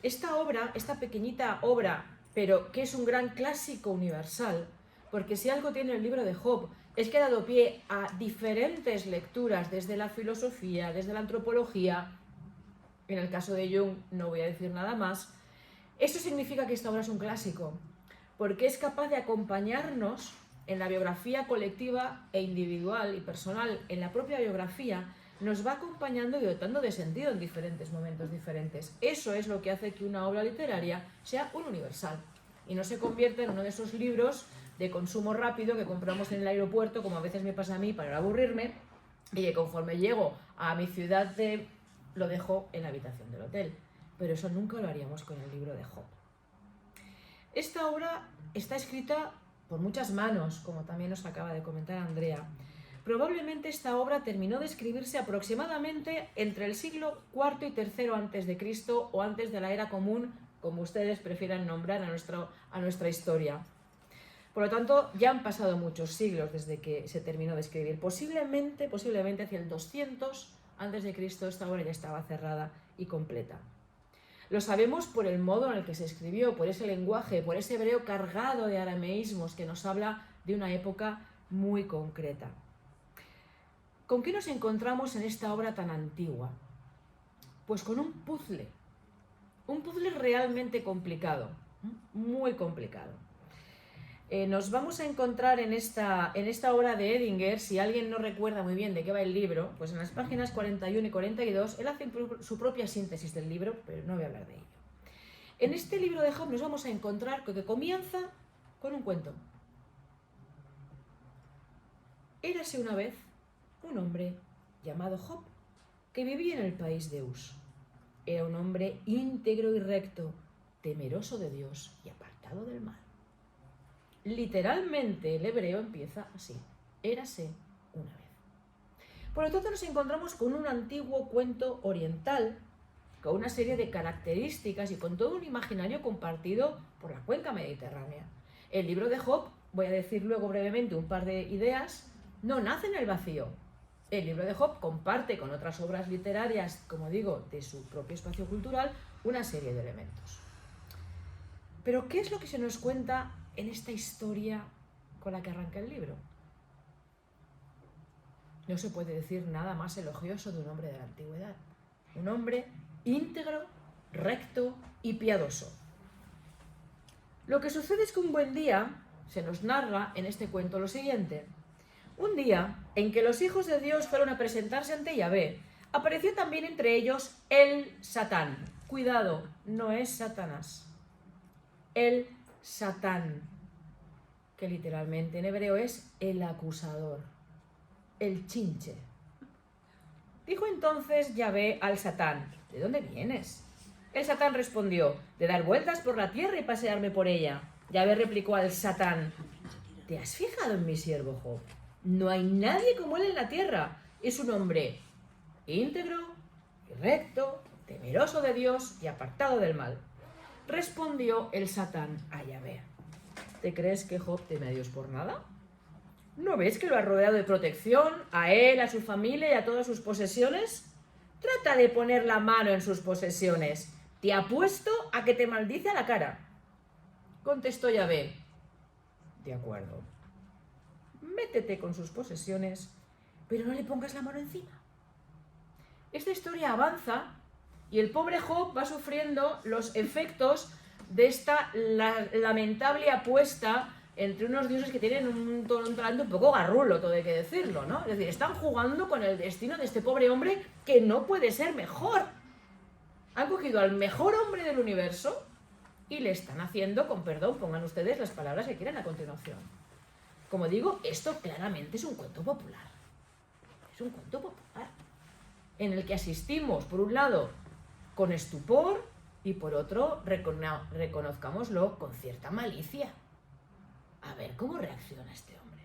Esta obra, esta pequeñita obra, pero que es un gran clásico universal, porque si algo tiene el libro de Job es que ha dado pie a diferentes lecturas desde la filosofía, desde la antropología. En el caso de Jung no voy a decir nada más. Eso significa que esta obra es un clásico, porque es capaz de acompañarnos en la biografía colectiva e individual y personal, en la propia biografía, nos va acompañando y dotando de sentido en diferentes momentos diferentes. Eso es lo que hace que una obra literaria sea un universal y no se convierta en uno de esos libros de consumo rápido que compramos en el aeropuerto, como a veces me pasa a mí para no aburrirme, y que conforme llego a mi ciudad lo dejo en la habitación del hotel. Pero eso nunca lo haríamos con el libro de Job. Esta obra está escrita por muchas manos, como también nos acaba de comentar Andrea. Probablemente esta obra terminó de escribirse aproximadamente entre el siglo IV y III a.C. o antes de la era común, como ustedes prefieran nombrar a nuestra historia. Por lo tanto, ya han pasado muchos siglos desde que se terminó de escribir. Posiblemente hacia el 200 a.C. esta obra ya estaba cerrada y completa. Lo sabemos por el modo en el que se escribió, por ese lenguaje, por ese hebreo cargado de arameísmos que nos habla de una época muy concreta. ¿Con qué nos encontramos en esta obra tan antigua? Pues con un puzzle realmente complicado, muy complicado. Nos vamos a encontrar en esta obra de Edinger, si alguien no recuerda muy bien de qué va el libro, pues en las páginas 41 y 42 él hace su propia síntesis del libro, pero no voy a hablar de ello. En este libro de Job nos vamos a encontrar que comienza con un cuento. Érase una vez un hombre llamado Job, que vivía en el país de Uz. Era un hombre íntegro y recto, temeroso de Dios y apartado del mal. Literalmente el hebreo empieza así: érase una vez. Por lo tanto nos encontramos con un antiguo cuento oriental, con una serie de características y con todo un imaginario compartido por la cuenca mediterránea. El libro de Job, voy a decir luego brevemente un par de ideas, no nace en el vacío. El libro de Job comparte con otras obras literarias, como digo, de su propio espacio cultural, una serie de elementos. Pero, ¿qué es lo que se nos cuenta en esta historia con la que arranca el libro? No se puede decir nada más elogioso de un hombre de la antigüedad. Un hombre íntegro, recto y piadoso. Lo que sucede es que un buen día se nos narra en este cuento lo siguiente. Un día en que los hijos de Dios fueron a presentarse ante Yahvé, apareció también entre ellos el Satán. Cuidado, no es Satanás. El Satán, que literalmente en hebreo es el acusador, el chinche. Dijo entonces Yahvé al Satán: ¿de dónde vienes? El Satán respondió: de dar vueltas por la tierra y pasearme por ella. Yahvé replicó al Satán: ¿te has fijado en mi siervo Job? No hay nadie como él en la tierra. Es un hombre íntegro y recto, temeroso de Dios y apartado del mal. Respondió el Satán a Yahvé: ¿te crees que Job teme a Dios por nada? ¿No ves que lo ha rodeado de protección, a él, a su familia y a todas sus posesiones? Trata de poner la mano en sus posesiones. Te apuesto a que te maldice a la cara. Contestó Yahvé: de acuerdo. Métete con sus posesiones, pero no le pongas la mano encima. Esta historia avanza y el pobre Job va sufriendo los efectos de esta lamentable apuesta entre unos dioses que tienen un talento un poco garrulo, todo hay que decirlo, ¿no? Es decir, están jugando con el destino de este pobre hombre que no puede ser mejor. Han cogido al mejor hombre del universo y le están haciendo, con perdón, pongan ustedes las palabras que quieran a continuación. Como digo, esto claramente es un cuento popular. Es un cuento popular en el que asistimos, por un lado, con estupor y por otro, reconozcámoslo, con cierta malicia. A ver cómo reacciona este hombre.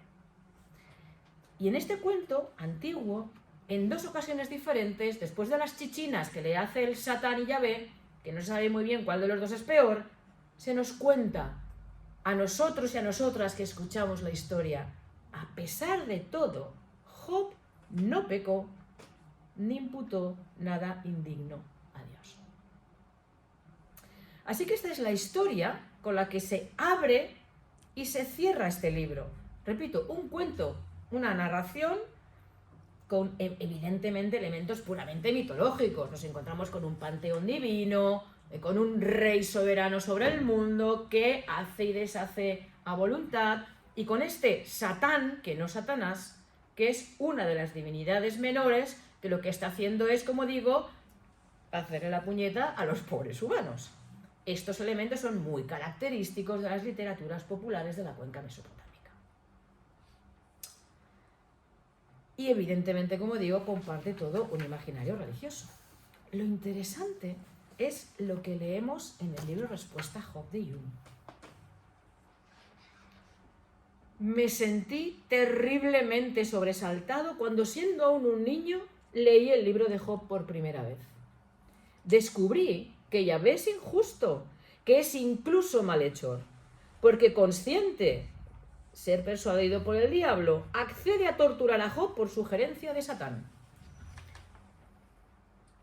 Y en este cuento antiguo, en dos ocasiones diferentes, después de las chichinas que le hace el Satán y Yahvé, que no se sabe muy bien cuál de los dos es peor, se nos cuenta a nosotros y a nosotras que escuchamos la historia: a pesar de todo, Job no pecó ni imputó nada indigno a Dios. Así que esta es la historia con la que se abre y se cierra este libro. Repito, un cuento, una narración con evidentemente elementos puramente mitológicos. Nos encontramos con un panteón divino, con un rey soberano sobre el mundo que hace y deshace a voluntad, Y con este Satán, que no Satanás, que es una de las divinidades menores, que lo que está haciendo es, como digo, hacerle la puñeta a los pobres humanos. Estos elementos son muy característicos de las literaturas populares de la cuenca mesopotámica. Y evidentemente, como digo, comparte todo un imaginario religioso. Lo interesante es lo que leemos en el libro Respuesta a Job de Jung. Me sentí terriblemente sobresaltado cuando, siendo aún un niño, leí el libro de Job por primera vez. Descubrí que Yahvé es injusto, que es incluso malhechor, porque consciente ser persuadido por el diablo, accede a torturar a Job por sugerencia de Satán.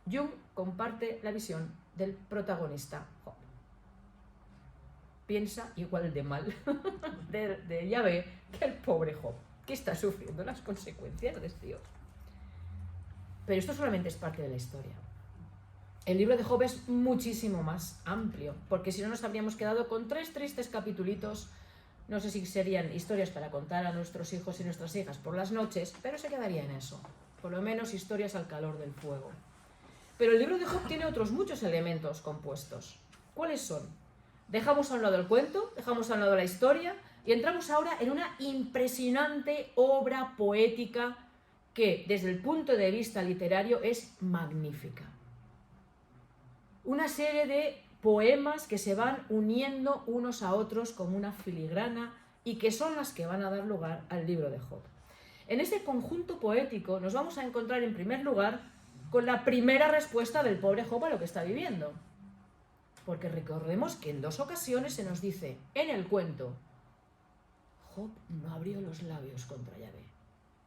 Jung comparte la visión del protagonista Job. Piensa igual de mal de Yahvé que el pobre Job, que está sufriendo las consecuencias de Dios. Pero esto solamente es parte de la historia. El libro de Job es muchísimo más amplio, porque si no nos habríamos quedado con 3 tristes capitulitos. No sé si serían historias para contar a nuestros hijos y nuestras hijas por las noches, pero se quedaría en eso. Por lo menos historias al calor del fuego. Pero el libro de Job tiene otros muchos elementos compuestos. ¿Cuáles son? Dejamos a un lado el cuento, dejamos a un lado la historia y entramos ahora en una impresionante obra poética que, desde el punto de vista literario, es magnífica. Una serie de poemas que se van uniendo unos a otros como una filigrana y que son las que van a dar lugar al libro de Job. En este conjunto poético nos vamos a encontrar en primer lugar con la primera respuesta del pobre Job a lo que está viviendo. Porque recordemos que en 2 ocasiones se nos dice en el cuento: Job no abrió los labios contra Yahvé.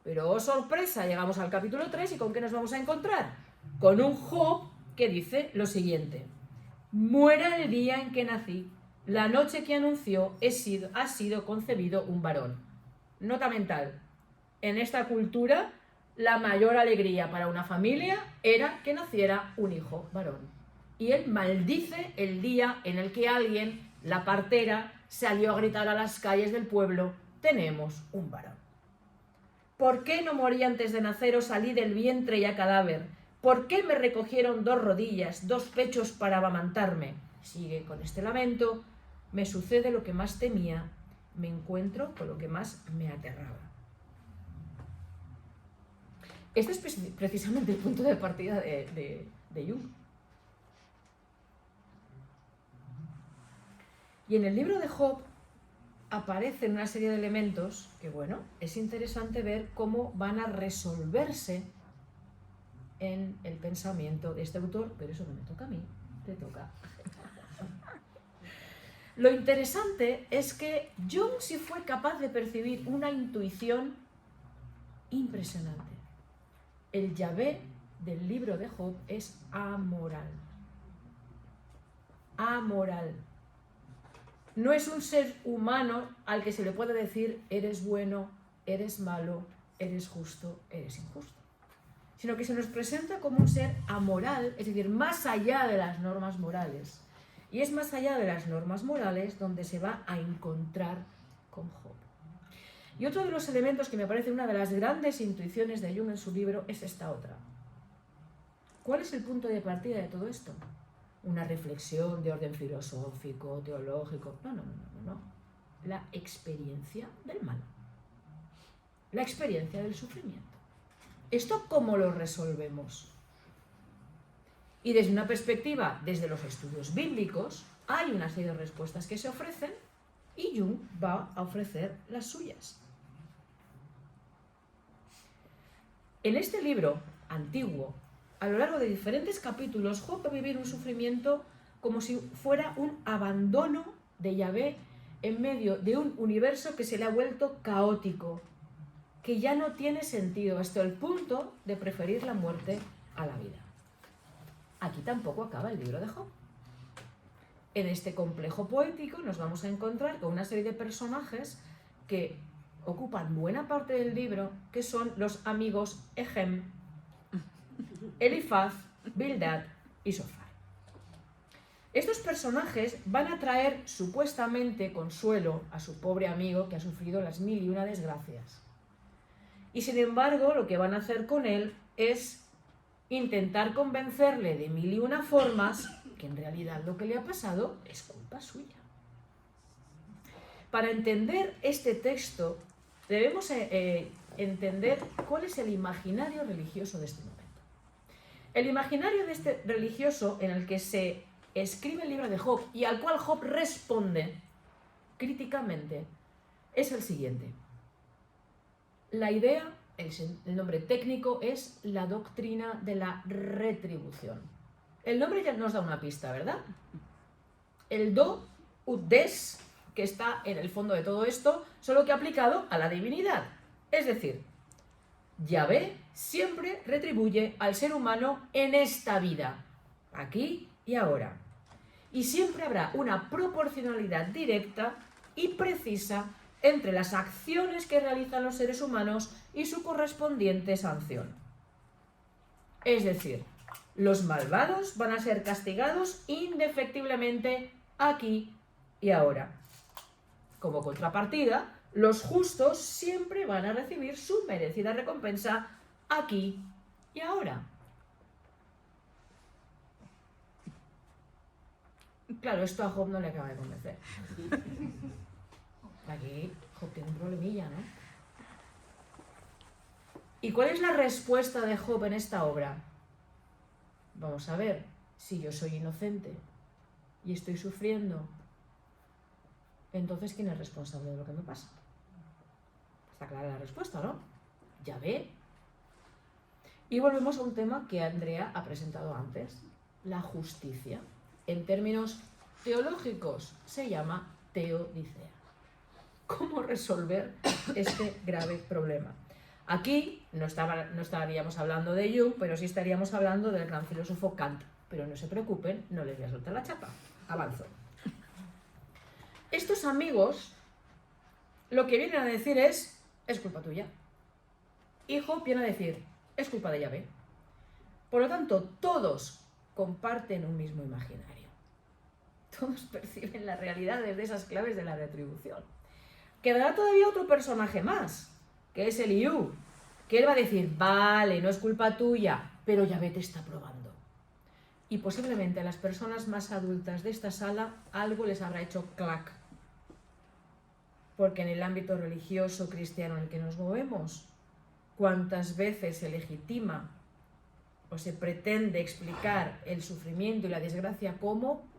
Pero ¡oh sorpresa! Llegamos al capítulo 3 y ¿con qué nos vamos a encontrar? Con un Job que dice lo siguiente: muera el día en que nací, la noche que anunció ha sido concebido un varón. Nota mental: en esta cultura la mayor alegría para una familia era que naciera un hijo varón. Y él maldice el día en el que alguien, la partera, salió a gritar a las calles del pueblo: tenemos un varón. ¿Por qué no morí antes de nacer o salí del vientre ya cadáver? ¿Por qué me recogieron 2 rodillas, 2 pechos para amamantarme? Sigue con este lamento: me sucede lo que más temía, me encuentro con lo que más me aterraba. Este es precisamente el punto de partida de Jung. Y en el libro de Job aparecen una serie de elementos que, bueno, es interesante ver cómo van a resolverse en el pensamiento de este autor, pero eso no me toca a mí, te toca. Lo interesante es que Jung sí fue capaz de percibir una intuición impresionante. El Yahvé del libro de Job es amoral. Amoral. No es un ser humano al que se le puede decir eres bueno, eres malo, eres justo, eres injusto. Sino que se nos presenta como un ser amoral, es decir, más allá de las normas morales. Y es más allá de las normas morales donde se va a encontrar con Job. Y otro de los elementos que me parece una de las grandes intuiciones de Jung en su libro es esta otra. ¿Cuál es el punto de partida de todo esto? Una reflexión de orden filosófico, teológico. No. La experiencia del mal. La experiencia del sufrimiento. ¿Esto cómo lo resolvemos? Y desde una perspectiva, desde los estudios bíblicos, hay una serie de respuestas que se ofrecen y Jung va a ofrecer las suyas. En este libro antiguo, a lo largo de diferentes capítulos, Job va a vivir un sufrimiento como si fuera un abandono de Yahvé en medio de un universo que se le ha vuelto caótico, que ya no tiene sentido, hasta el punto de preferir la muerte a la vida. Aquí tampoco acaba el libro de Job. En este complejo poético nos vamos a encontrar con una serie de personajes que ocupan buena parte del libro, que son los amigos Ejem, Elifaz, Bildad y Sofar. Estos personajes van a traer supuestamente consuelo a su pobre amigo que ha sufrido las 1001 desgracias. Y sin embargo, lo que van a hacer con él es intentar convencerle de 1001 formas que en realidad lo que le ha pasado es culpa suya. Para entender este texto debemos entender cuál es el imaginario religioso de este momento. El imaginario de este religioso en el que se escribe el libro de Job y al cual Job responde críticamente es el siguiente. La idea, el nombre técnico es la doctrina de la retribución. El nombre ya nos da una pista, ¿verdad? El do, ut des, que está en el fondo de todo esto, solo que aplicado a la divinidad. Es decir, Yahvé siempre retribuye al ser humano en esta vida, aquí y ahora. Y siempre habrá una proporcionalidad directa y precisa entre las acciones que realizan los seres humanos y su correspondiente sanción. Es decir, los malvados van a ser castigados indefectiblemente aquí y ahora. Como contrapartida, los justos siempre van a recibir su merecida recompensa aquí y ahora. Claro, esto a Job no le acaba de convencer. Aquí Job tiene un problemilla, ¿no? ¿Y cuál es la respuesta de Job en esta obra? Vamos a ver, si yo soy inocente y estoy sufriendo, entonces ¿quién es responsable de lo que me pasa? Está clara la respuesta, ¿no? Yahvé. Y volvemos a un tema que Andrea ha presentado antes, la justicia. En términos teológicos se llama teodicea. ¿Cómo resolver este grave problema? Aquí no estaríamos hablando de Jung, pero sí estaríamos hablando del gran filósofo Kant. Pero no se preocupen, no les voy a soltar la chapa. Avanzo. Estos amigos lo que vienen a decir es culpa tuya. Y Job viene a decir, es culpa de Yahvé. Por lo tanto, todos comparten un mismo imaginario. Todos perciben la realidad desde esas claves de la retribución. Quedará todavía otro personaje más, que es Eliú, que él va a decir, vale, no es culpa tuya, pero Yahvé te está probando. Y posiblemente a las personas más adultas de esta sala algo les habrá hecho clac. Porque en el ámbito religioso cristiano en el que nos movemos, cuántas veces se legitima o se pretende explicar el sufrimiento y la desgracia como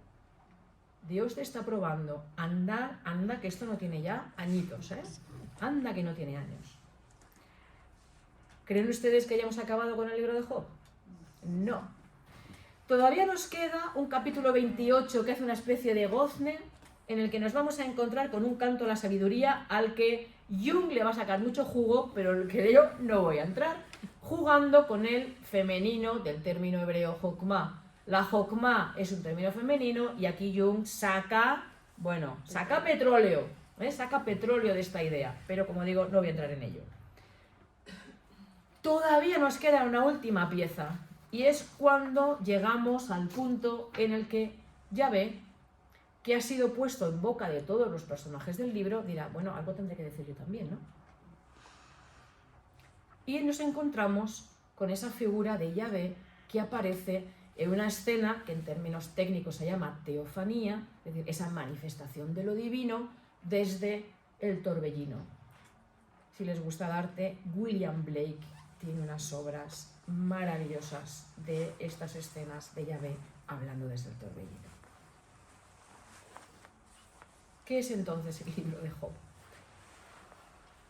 Dios te está probando, anda que esto no tiene ya añitos, anda que no tiene años. ¿Creen ustedes que hayamos acabado con el libro de Job? No. Todavía nos queda un capítulo 28 que hace una especie de gozne en el que nos vamos a encontrar con un canto a la sabiduría al que Jung le va a sacar mucho jugo, pero el que yo no voy a entrar, jugando con el femenino del término hebreo jokma. La jokma es un término femenino y aquí Jung saca petróleo, saca petróleo de esta idea, pero como digo, no voy a entrar en ello. Todavía nos queda una última pieza y es cuando llegamos al punto en el que Yahvé, que ha sido puesto en boca de todos los personajes del libro, dirá, bueno, algo tendré que decir yo también, ¿no? Y nos encontramos con esa figura de Yahvé que aparece en una escena que en términos técnicos se llama teofanía, es decir, esa manifestación de lo divino desde el torbellino. Si les gusta el arte, William Blake tiene unas obras maravillosas de estas escenas de Yahvé hablando desde el torbellino. ¿Qué es entonces el libro de Job?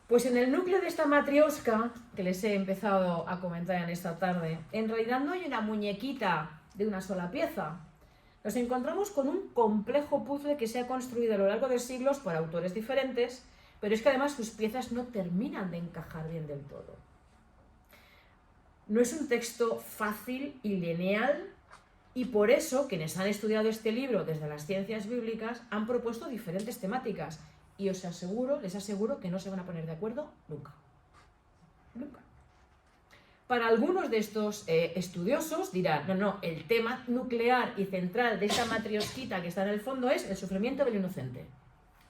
Pues en el núcleo de esta matrioska, que les he empezado a comentar en esta tarde, en realidad no hay una muñequita de una sola pieza. Nos encontramos con un complejo puzzle que se ha construido a lo largo de siglos por autores diferentes, pero es que además sus piezas no terminan de encajar bien del todo. No es un texto fácil y lineal, y por eso quienes han estudiado este libro desde las ciencias bíblicas han propuesto diferentes temáticas, y les aseguro que no se van a poner de acuerdo nunca. Nunca. Para algunos de estos estudiosos dirán, no, el tema nuclear y central de esta matriosquita que está en el fondo es el sufrimiento del inocente.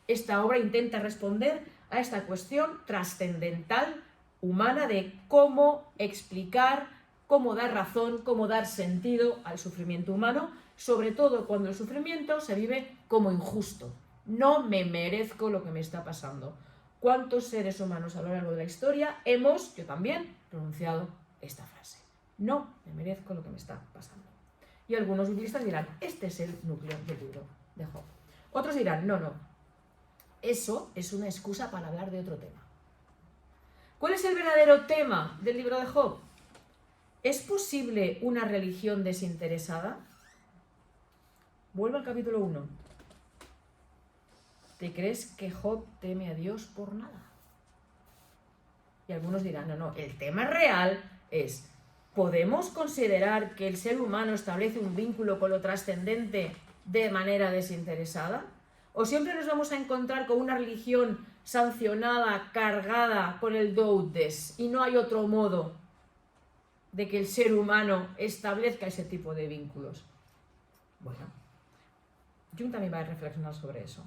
Esta obra intenta responder a esta cuestión trascendental humana de cómo explicar, cómo dar razón, cómo dar sentido al sufrimiento humano, sobre todo cuando el sufrimiento se vive como injusto. No me merezco lo que me está pasando. ¿Cuántos seres humanos a lo largo de la historia hemos, yo también, pronunciado esta frase? No me merezco lo que me está pasando. Y algunos biblistas dirán, este es el núcleo del libro de Job. Otros dirán, no, eso es una excusa para hablar de otro tema. ¿Cuál es el verdadero tema del libro de Job? ¿Es posible una religión desinteresada? Vuelvo al capítulo 1. ¿Te crees que Job teme a Dios por nada? Y algunos dirán, no, el tema real es, ¿podemos considerar que el ser humano establece un vínculo con lo trascendente de manera desinteresada? ¿O siempre nos vamos a encontrar con una religión sancionada, cargada con el do des, y no hay otro modo de que el ser humano establezca ese tipo de vínculos? Bueno, Jung también va a reflexionar sobre eso.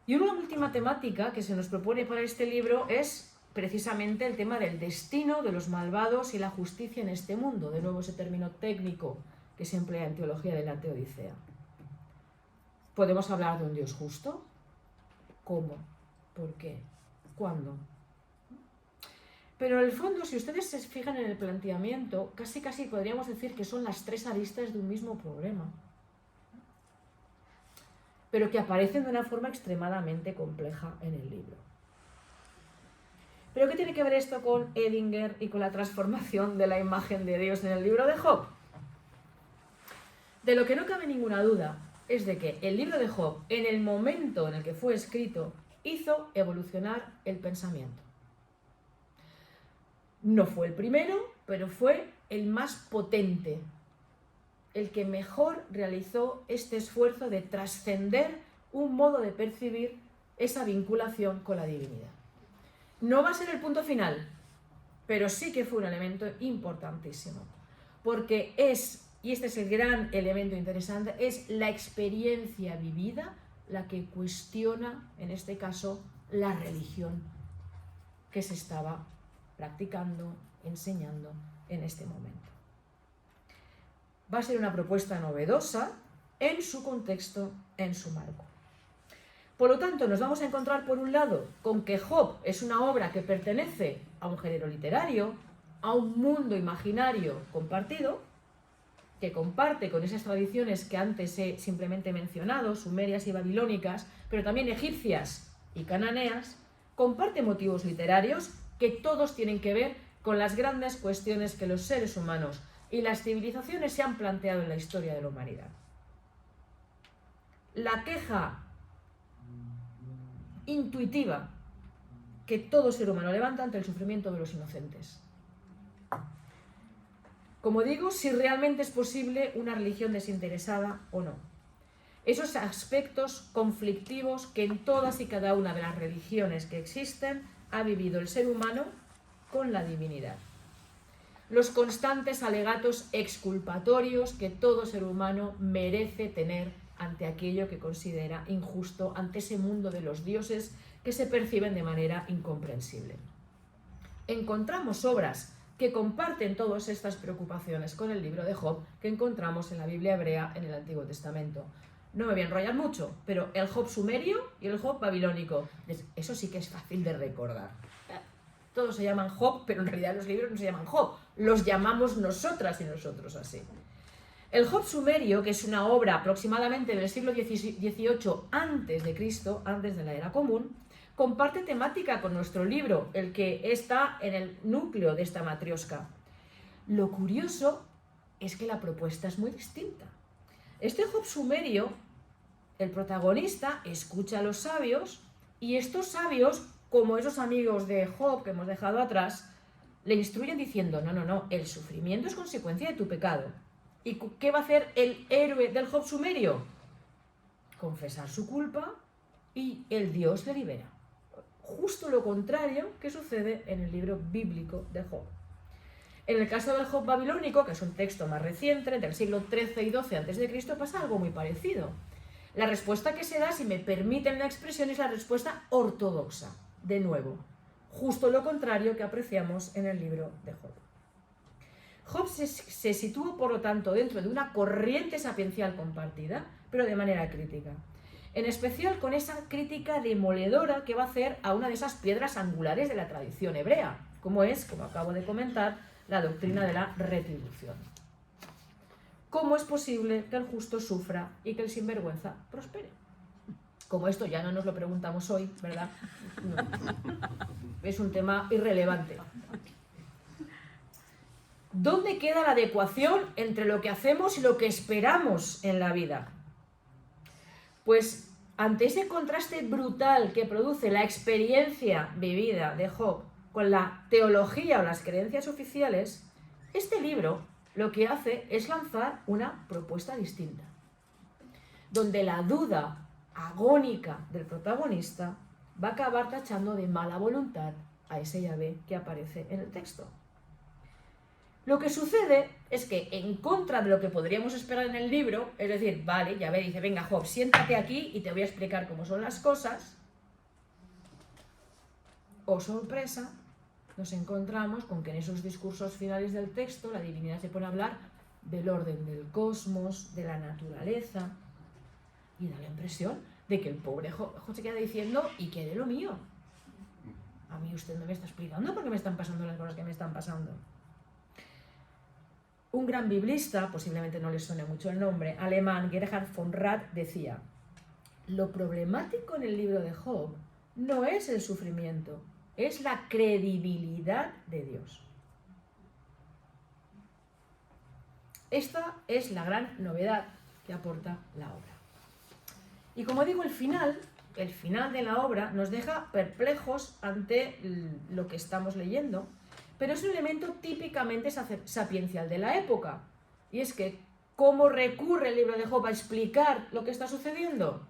Y una última temática que se nos propone para este libro es precisamente el tema del destino de los malvados y la justicia en este mundo. De nuevo ese término técnico que se emplea en teología de la Teodicea. ¿Podemos hablar de un Dios justo? ¿Cómo? ¿Por qué? ¿Cuándo? Pero en el fondo, si ustedes se fijan en el planteamiento, casi podríamos decir que son las tres aristas de un mismo problema, pero que aparecen de una forma extremadamente compleja en el libro. ¿Pero qué tiene que ver esto con Edinger y con la transformación de la imagen de Dios en el libro de Job? De lo que no cabe ninguna duda es de que el libro de Job, en el momento en el que fue escrito, hizo evolucionar el pensamiento. No fue el primero, pero fue el más potente, el que mejor realizó este esfuerzo de trascender un modo de percibir esa vinculación con la divinidad. No va a ser el punto final, pero sí que fue un elemento importantísimo, porque es, y este es el gran elemento interesante, es la experiencia vivida la que cuestiona, en este caso, la religión que se estaba practicando, enseñando en este momento. Va a ser una propuesta novedosa en su contexto, en su marco. Por lo tanto, nos vamos a encontrar, por un lado, con que Job es una obra que pertenece a un género literario, a un mundo imaginario compartido, que comparte con esas tradiciones que antes he simplemente mencionado, sumerias y babilónicas, pero también egipcias y cananeas, comparte motivos literarios que todos tienen que ver con las grandes cuestiones que los seres humanos y las civilizaciones se han planteado en la historia de la humanidad. La queja intuitiva que todo ser humano levanta ante el sufrimiento de los inocentes. Como digo, si realmente es posible una religión desinteresada o no. Esos aspectos conflictivos que en todas y cada una de las religiones que existen ha vivido el ser humano con la divinidad. Los constantes alegatos exculpatorios que todo ser humano merece tener ante aquello que considera injusto, ante ese mundo de los dioses que se perciben de manera incomprensible. Encontramos obras que comparten todas estas preocupaciones con el libro de Job que encontramos en la Biblia hebrea en el Antiguo Testamento. No me voy a enrollar mucho, pero el Job sumerio y el Job babilónico, eso sí que es fácil de recordar. Todos se llaman Job, pero en realidad los libros no se llaman Job, los llamamos nosotras y nosotros así. El Job sumerio, que es una obra aproximadamente del siglo XVIII a.C., antes de la era común, comparte temática con nuestro libro, el que está en el núcleo de esta matrioska. Lo curioso es que la propuesta es muy distinta. Este Job sumerio, el protagonista, escucha a los sabios y estos sabios, como esos amigos de Job que hemos dejado atrás, le instruyen diciendo, no, el sufrimiento es consecuencia de tu pecado. ¿Y qué va a hacer el héroe del Job sumerio? Confesar su culpa y el Dios le libera. Justo lo contrario que sucede en el libro bíblico de Job. En el caso del Job babilónico, que es un texto más reciente, del siglo XIII y XII a.C., pasa algo muy parecido. La respuesta que se da, si me permiten la expresión, es la respuesta ortodoxa. De nuevo, justo lo contrario que apreciamos en el libro de Job. Job se sitúa, por lo tanto, dentro de una corriente sapiencial compartida, pero de manera crítica. En especial con esa crítica demoledora que va a hacer a una de esas piedras angulares de la tradición hebrea, como es, como acabo de comentar, la doctrina de la retribución. ¿Cómo es posible que el justo sufra y que el sinvergüenza prospere? Como esto ya no nos lo preguntamos hoy, ¿verdad? No. Es un tema irrelevante. ¿Dónde queda la adecuación entre lo que hacemos y lo que esperamos en la vida? Pues ante ese contraste brutal que produce la experiencia vivida de Job con la teología o las creencias oficiales, este libro lo que hace es lanzar una propuesta distinta, donde la duda agónica del protagonista va a acabar tachando de mala voluntad a ese Yahvé que aparece en el texto. Lo que sucede es que, en contra de lo que podríamos esperar en el libro, es decir, vale, Yahvé dice, venga Job, siéntate aquí y te voy a explicar cómo son las cosas, oh sorpresa, nos encontramos con que en esos discursos finales del texto la divinidad se pone a hablar del orden del cosmos, de la naturaleza, y da la impresión de que el pobre Job se queda diciendo, ¿y qué de lo mío? A mí usted no me está explicando por qué me están pasando las cosas que me están pasando. Un gran biblista, posiblemente no le suene mucho el nombre, alemán, Gerhard von Rad, decía: lo problemático en el libro de Job no es el sufrimiento, es la credibilidad de Dios. Esta es la gran novedad que aporta la obra. Y como digo, el final de la obra nos deja perplejos ante lo que estamos leyendo, pero es un elemento típicamente sapiencial de la época. Y es que, ¿cómo recurre el libro de Job a explicar lo que está sucediendo?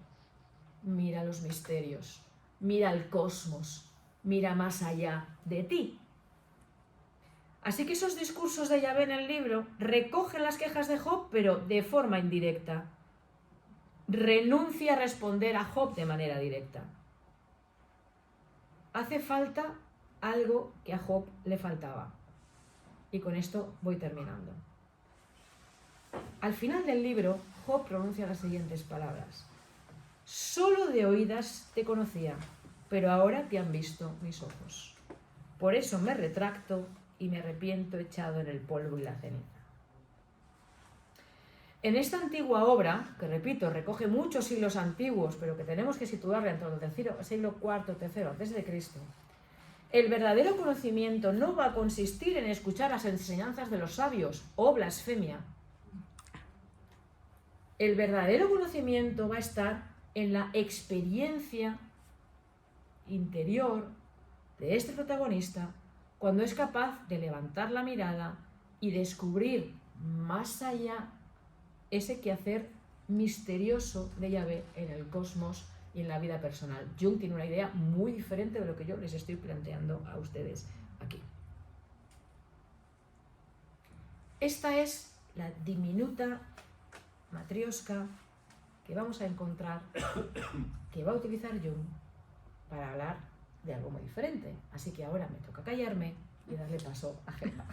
Mira los misterios, mira el cosmos, mira más allá de ti. Así que esos discursos de Yahvé en el libro recogen las quejas de Job, pero de forma indirecta. Renuncia a responder a Job de manera directa. Hace falta algo que a Job le faltaba. Y con esto voy terminando. Al final del libro, Job pronuncia las siguientes palabras: solo de oídas te conocía, pero ahora te han visto mis ojos. Por eso me retracto y me arrepiento echado en el polvo y la ceniza. En esta antigua obra, que repito, recoge muchos siglos antiguos, pero que tenemos que situarla entre el siglo IV, III a.C., el verdadero conocimiento no va a consistir en escuchar las enseñanzas de los sabios o blasfemia. El verdadero conocimiento va a estar en la experiencia interior de este protagonista, cuando es capaz de levantar la mirada y descubrir más allá ese quehacer misterioso de Yahvé en el cosmos y en la vida personal. Jung tiene una idea muy diferente de lo que yo les estoy planteando a ustedes aquí. Esta es la diminuta matrioska que vamos a encontrar, que va a utilizar Jung para hablar de algo muy diferente. Así que ahora me toca callarme y darle paso a Gemma.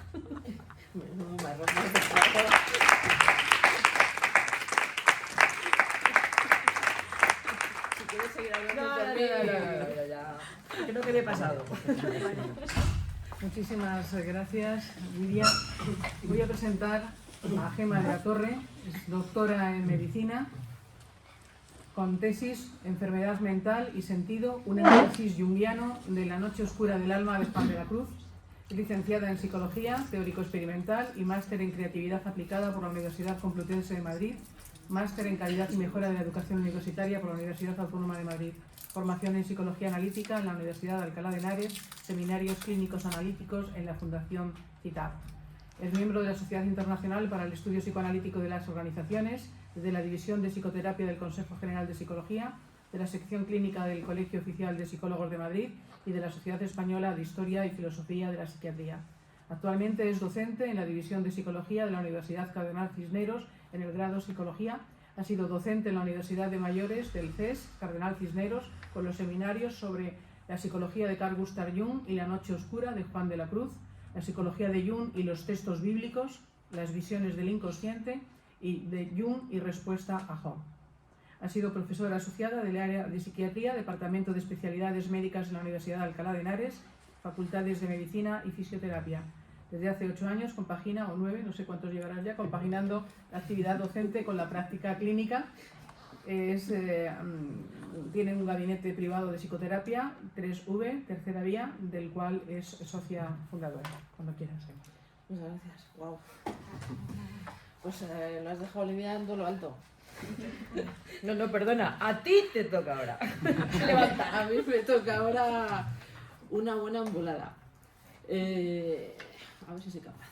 Si quieres seguir hablando No, ya. Creo que le he pasado. Muchísimas gracias, Lidia. Voy a presentar a Gemma de la Torre, es doctora en medicina, con tesis Enfermedad mental y sentido, un análisis junguiano de la noche oscura del alma de Juan de la Cruz. Es licenciada en Psicología, Teórico Experimental y máster en Creatividad Aplicada por la Universidad Complutense de Madrid, máster en Calidad y Mejora de la Educación Universitaria por la Universidad Autónoma de Madrid, formación en Psicología Analítica en la Universidad de Alcalá de Henares, seminarios clínicos analíticos en la Fundación CITAP. Es miembro de la Sociedad Internacional para el Estudio Psicoanalítico de las Organizaciones, de la División de Psicoterapia del Consejo General de Psicología, de la Sección Clínica del Colegio Oficial de Psicólogos de Madrid y de la Sociedad Española de Historia y Filosofía de la Psiquiatría. Actualmente es docente en la División de Psicología de la Universidad Cardenal Cisneros en el grado Psicología. Ha sido docente en la Universidad de Mayores del CES Cardenal Cisneros con los seminarios sobre la psicología de Carl Gustav Jung y la noche oscura de Juan de la Cruz, la psicología de Jung y los textos bíblicos, las visiones del inconsciente y de Jung y respuesta a Job. Ha sido profesora asociada del área de psiquiatría, Departamento de Especialidades Médicas en la Universidad de Alcalá de Henares, Facultades de Medicina y Fisioterapia. Desde hace 8 años compagina, o 9, no sé cuántos llevarás ya, compaginando la actividad docente con la práctica clínica. Tiene un gabinete privado de psicoterapia, 3V, tercera vía, del cual es socia fundadora. Cuando quieras. Muchas gracias. Wow. Pues lo has dejado olvidando lo alto. No, perdona, a ti te toca ahora. Levanta. A mí me toca ahora una buena ambulada. A ver si soy capaz.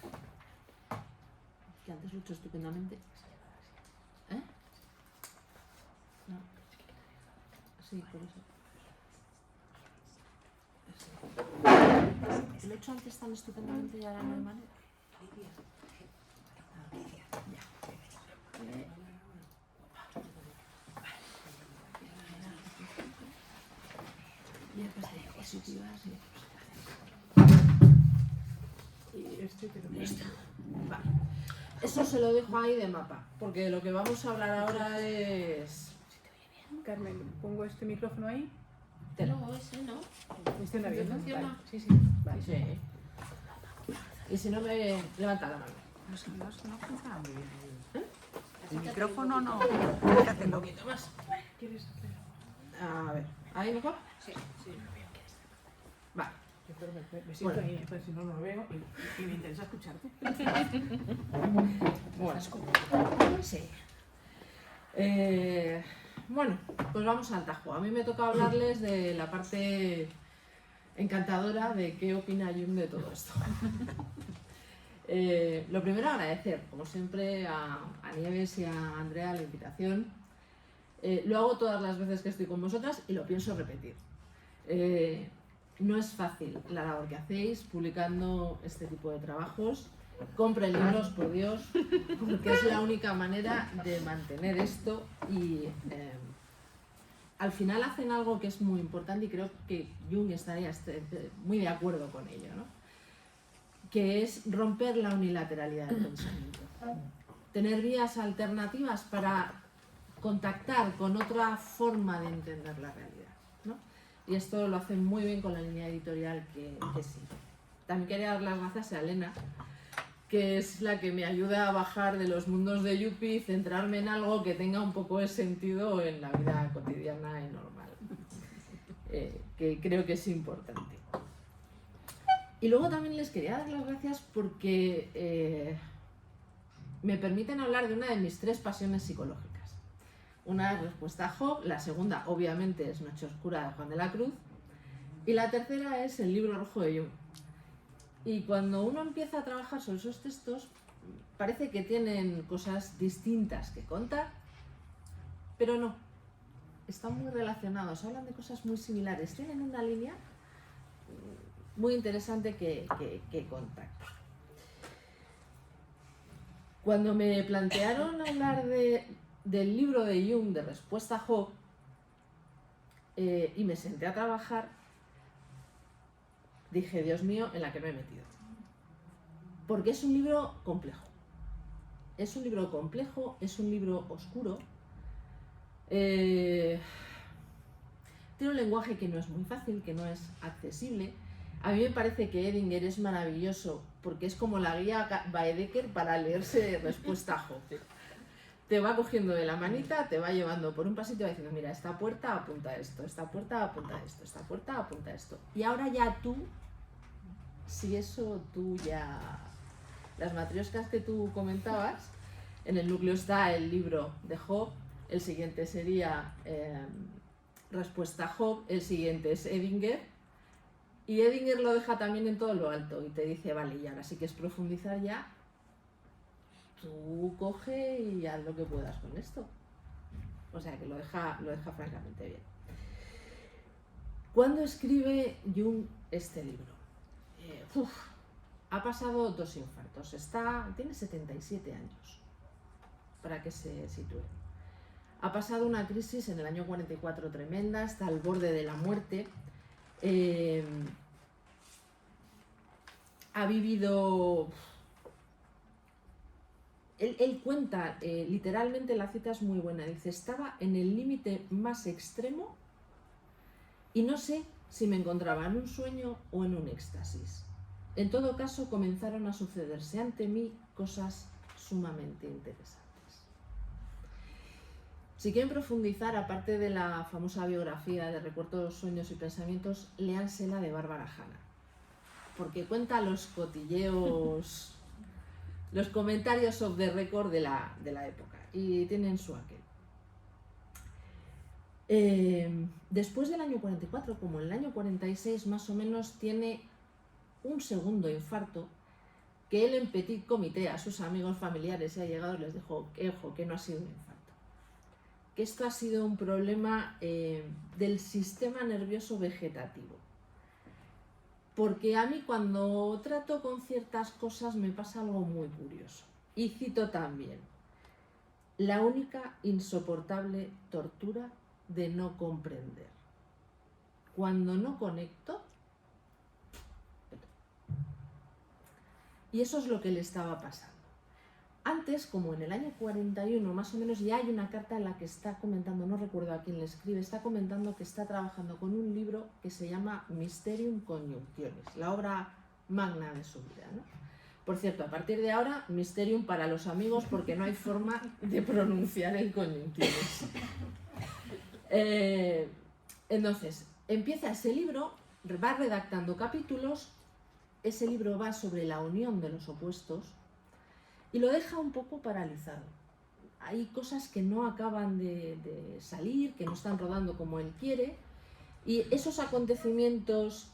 Que antes lo he hecho estupendamente. ¿Eh? No. Sí, por eso. Lo he hecho antes tan estupendamente y ahora no hay manera. Positivas y Este te lo listo. Vale. Eso se lo dejo ahí de mapa, porque lo que vamos a hablar ahora es... Carmen, pongo este micrófono ahí. No, ese no. ¿Este está bien? ¿Funciona? Vale. Sí, sí. Vale. Sí. Y si no, me levanta la mano. No funciona muy bien. El micrófono no. Un poquito más. ¿Quieres hacer? A ver, ¿ahí mejor? Sí. Vale. Yo creo que me siento Bueno. ahí, pues si no, no lo veo y me interesa escucharte. Bueno, sí. Bueno, pues vamos al tajo. A mí me toca hablarles de la parte encantadora de qué opina Jung de todo esto. Lo primero, agradecer, como siempre, a Nieves y a Andrea la invitación. Lo hago todas las veces que estoy con vosotras y lo pienso repetir. No es fácil la labor que hacéis publicando este tipo de trabajos. Compren libros, por Dios, porque es la única manera de mantener esto y al final hacen algo que es muy importante y creo que Jung estaría muy de acuerdo con ello, ¿no? Que es romper la unilateralidad del pensamiento. Tener vías alternativas para contactar con otra forma de entender la realidad, ¿no? Y esto lo hacen muy bien con la línea editorial que sigue. También quería dar las gracias a Elena, que es la que me ayuda a bajar de los mundos de Yuppie y centrarme en algo que tenga un poco de sentido en la vida cotidiana y normal, que creo que es importante. Y luego también les quería dar las gracias porque me permiten hablar de una de mis 3 pasiones psicológicas. Una es Respuesta a Job, la segunda obviamente es Noche Oscura de Juan de la Cruz y la tercera es El Libro Rojo de Jung. Y cuando uno empieza a trabajar sobre esos textos parece que tienen cosas distintas que contar, pero no, están muy relacionados, hablan de cosas muy similares, tienen una línea muy interesante que contar. Cuando me plantearon hablar del libro de Jung, de Respuesta a Job, y me senté a trabajar, dije, Dios mío, en la que me he metido. Porque es un libro complejo. Es un libro complejo, es un libro oscuro. Tiene un lenguaje que no es muy fácil, que no es accesible. A mí me parece que Edinger es maravilloso porque es como la guía Baedeker para leerse Respuesta a Job. Te va cogiendo de la manita, te va llevando por un pasito y va diciendo, mira, esta puerta apunta a esto, esta puerta apunta a esto, esta puerta apunta a esto. Y ahora ya tú, si eso tú ya... Las matrioscas que tú comentabas, en el núcleo está el libro de Job, el siguiente sería Respuesta a Job, el siguiente es Edinger, y Edinger lo deja también en todo lo alto y te dice, vale, y ahora si quieres profundizar ya, tú coge y haz lo que puedas con esto. O sea que lo deja francamente bien. ¿Cuándo escribe Jung este libro? ha pasado 2 infartos, tiene 77 años, para que se sitúe. Ha pasado una crisis en el año 44 tremenda, está al borde de la muerte. Ha vivido... Él cuenta, literalmente la cita es muy buena, dice, estaba en el límite más extremo y no sé si me encontraba en un sueño o en un éxtasis. En todo caso, comenzaron a sucederse ante mí cosas sumamente interesantes. Si quieren profundizar, aparte de la famosa biografía de Recuerdos, Sueños y Pensamientos, léansela de Bárbara Hanna, porque cuenta los cotilleos, los comentarios off the record de la época, y tienen su aquel. Después del año 44, como en el año 46 más o menos, tiene un segundo infarto que él en petit comité a sus amigos familiares y allegados les dijo que no ha sido un infarto, que esto ha sido un problema del sistema nervioso vegetativo. Porque a mí cuando trato con ciertas cosas me pasa algo muy curioso. Y cito también, la única insoportable tortura de no comprender. Cuando no conecto, y eso es lo que le estaba pasando. Antes, como en el año 41 más o menos, ya hay una carta en la que está comentando, no recuerdo a quién le escribe, está comentando que está trabajando con un libro que se llama Mysterium Conjunctionis, la obra magna de su vida, ¿no? Por cierto, a partir de ahora, Mysterium para los amigos, porque no hay forma de pronunciar el conjunctionis. Entonces, empieza ese libro, va redactando capítulos, ese libro va sobre la unión de los opuestos, y lo deja un poco paralizado. Hay cosas que no acaban de salir, que no están rodando como él quiere, y esos acontecimientos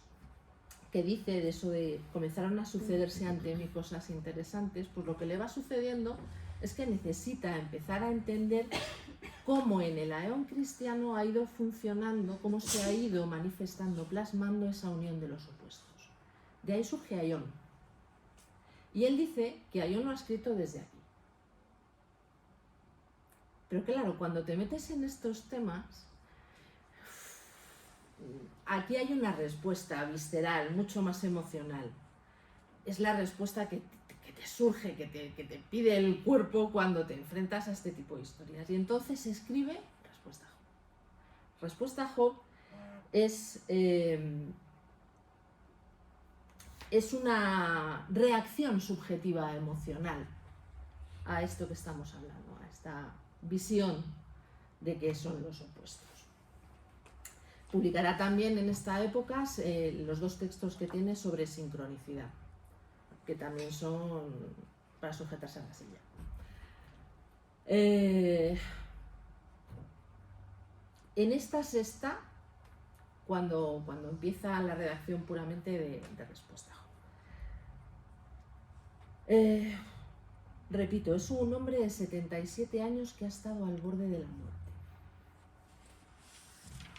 que dice de eso de comenzaron a sucederse ante mí cosas interesantes, pues lo que le va sucediendo es que necesita empezar a entender cómo en el aeón cristiano ha ido funcionando, cómo se ha ido manifestando, plasmando esa unión de los opuestos. De ahí surge Aion. Y él dice que Aion lo ha escrito desde aquí. Pero claro, cuando te metes en estos temas, aquí hay una respuesta visceral, mucho más emocional. Es la respuesta que te surge, que te pide el cuerpo cuando te enfrentas a este tipo de historias. Y entonces escribe Respuesta a Job. Respuesta a Job es una reacción subjetiva emocional a esto que estamos hablando, a esta visión de qué son los opuestos. Publicará también en esta época los 2 textos que tiene sobre sincronicidad, que también son para sujetarse a la silla. En esta sexta, cuando empieza la redacción puramente de Respuesta a Job. Repito, es un hombre de 77 años que ha estado al borde de la muerte.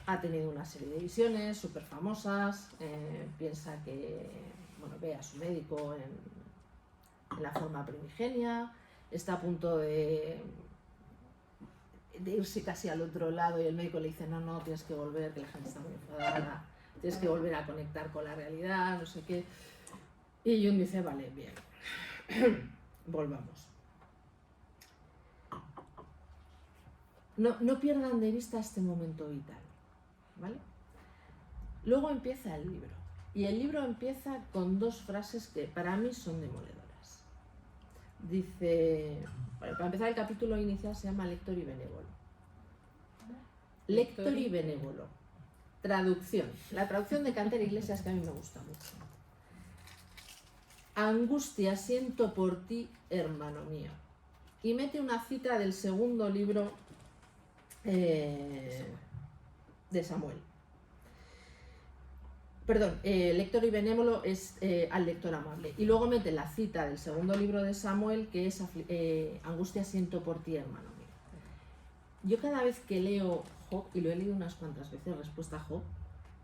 Ha tenido una serie de visiones súper famosas, piensa que, ve a su médico en la forma primigenia, está a punto de irse casi al otro lado y el médico le dice, no, tienes que volver, que la gente está muy enfadada, tienes que volver a conectar con la realidad, no sé qué. Y Jung dice, vale, bien, volvamos. No pierdan de vista este momento vital, ¿vale? Luego empieza el libro, y el libro empieza con 2 frases que para mí son demoledoras. Dice, para empezar el capítulo inicial se llama Lector y Benévolo. Lector y Benévolo. Traducción. La traducción de Canter Iglesias, que a mí me gusta mucho. Angustia siento por ti, hermano mío. Y mete una cita del segundo libro de Samuel. Perdón, lector y benévolo es al lector amable. Y luego mete la cita del segundo libro de Samuel, que es Angustia siento por ti, hermano mío. Yo cada vez que leo Job, y lo he leído unas cuantas veces, Respuesta a Job,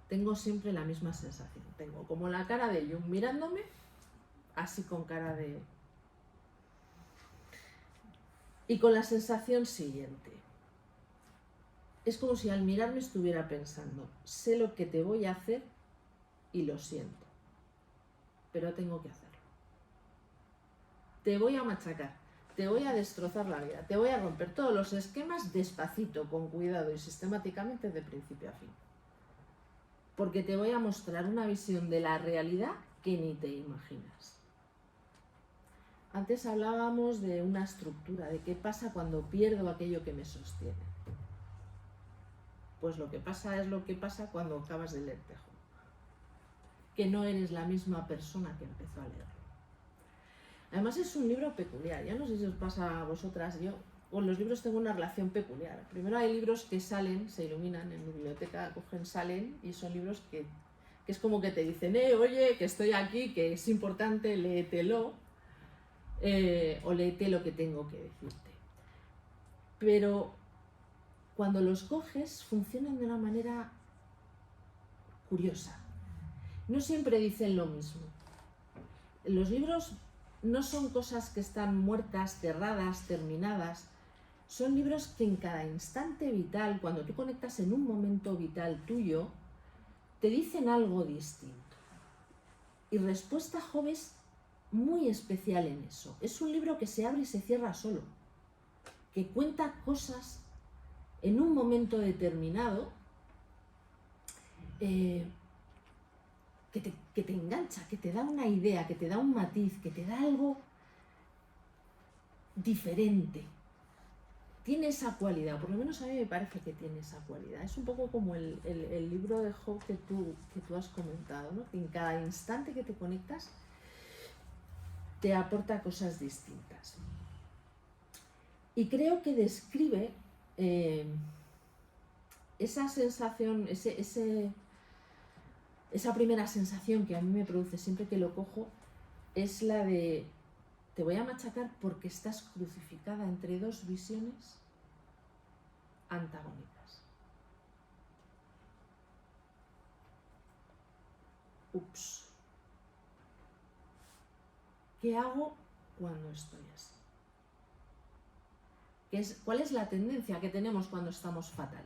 tengo siempre la misma sensación. Tengo como la cara de Jung mirándome, así con cara de... Y con la sensación siguiente. Es como si al mirarme estuviera pensando, sé lo que te voy a hacer y lo siento, pero tengo que hacerlo. Te voy a machacar, te voy a destrozar la vida, te voy a romper todos los esquemas despacito, con cuidado y sistemáticamente de principio a fin. Porque te voy a mostrar una visión de la realidad que ni te imaginas. Antes hablábamos de una estructura, de qué pasa cuando pierdo aquello que me sostiene. Pues lo que pasa es lo que pasa cuando acabas de leer Tejo. Que no eres la misma persona que empezó a leerlo. Además es un libro peculiar, ya no sé si os pasa a vosotras, yo con los libros tengo una relación peculiar. Primero hay libros que salen, se iluminan en la biblioteca, cogen, salen y son libros que es como que te dicen, oye, que estoy aquí, que es importante, léetelo, o léete lo que tengo que decirte. Pero cuando los coges funcionan de una manera curiosa. No siempre dicen lo mismo. Los libros no son cosas que están muertas, cerradas, terminadas. Son libros que en cada instante vital, cuando tú conectas en un momento vital tuyo, te dicen algo distinto. Y Respuesta Job es muy especial en eso. Es un libro que se abre y se cierra solo, que cuenta cosas en un momento determinado que te engancha, que te da una idea, que te da un matiz, que te da algo diferente. Tiene esa cualidad, por lo menos a mí me parece que tiene esa cualidad. Es un poco como el libro de Job que tú has comentado, ¿no? Que en cada instante que te conectas te aporta cosas distintas. Y creo que describe esa sensación, esa primera sensación que a mí me produce siempre que lo cojo, es la de te voy a machacar porque estás crucificada entre dos visiones antagónicas. Ups. ¿Qué hago cuando estoy así? ¿Cuál es la tendencia que tenemos cuando estamos fatal?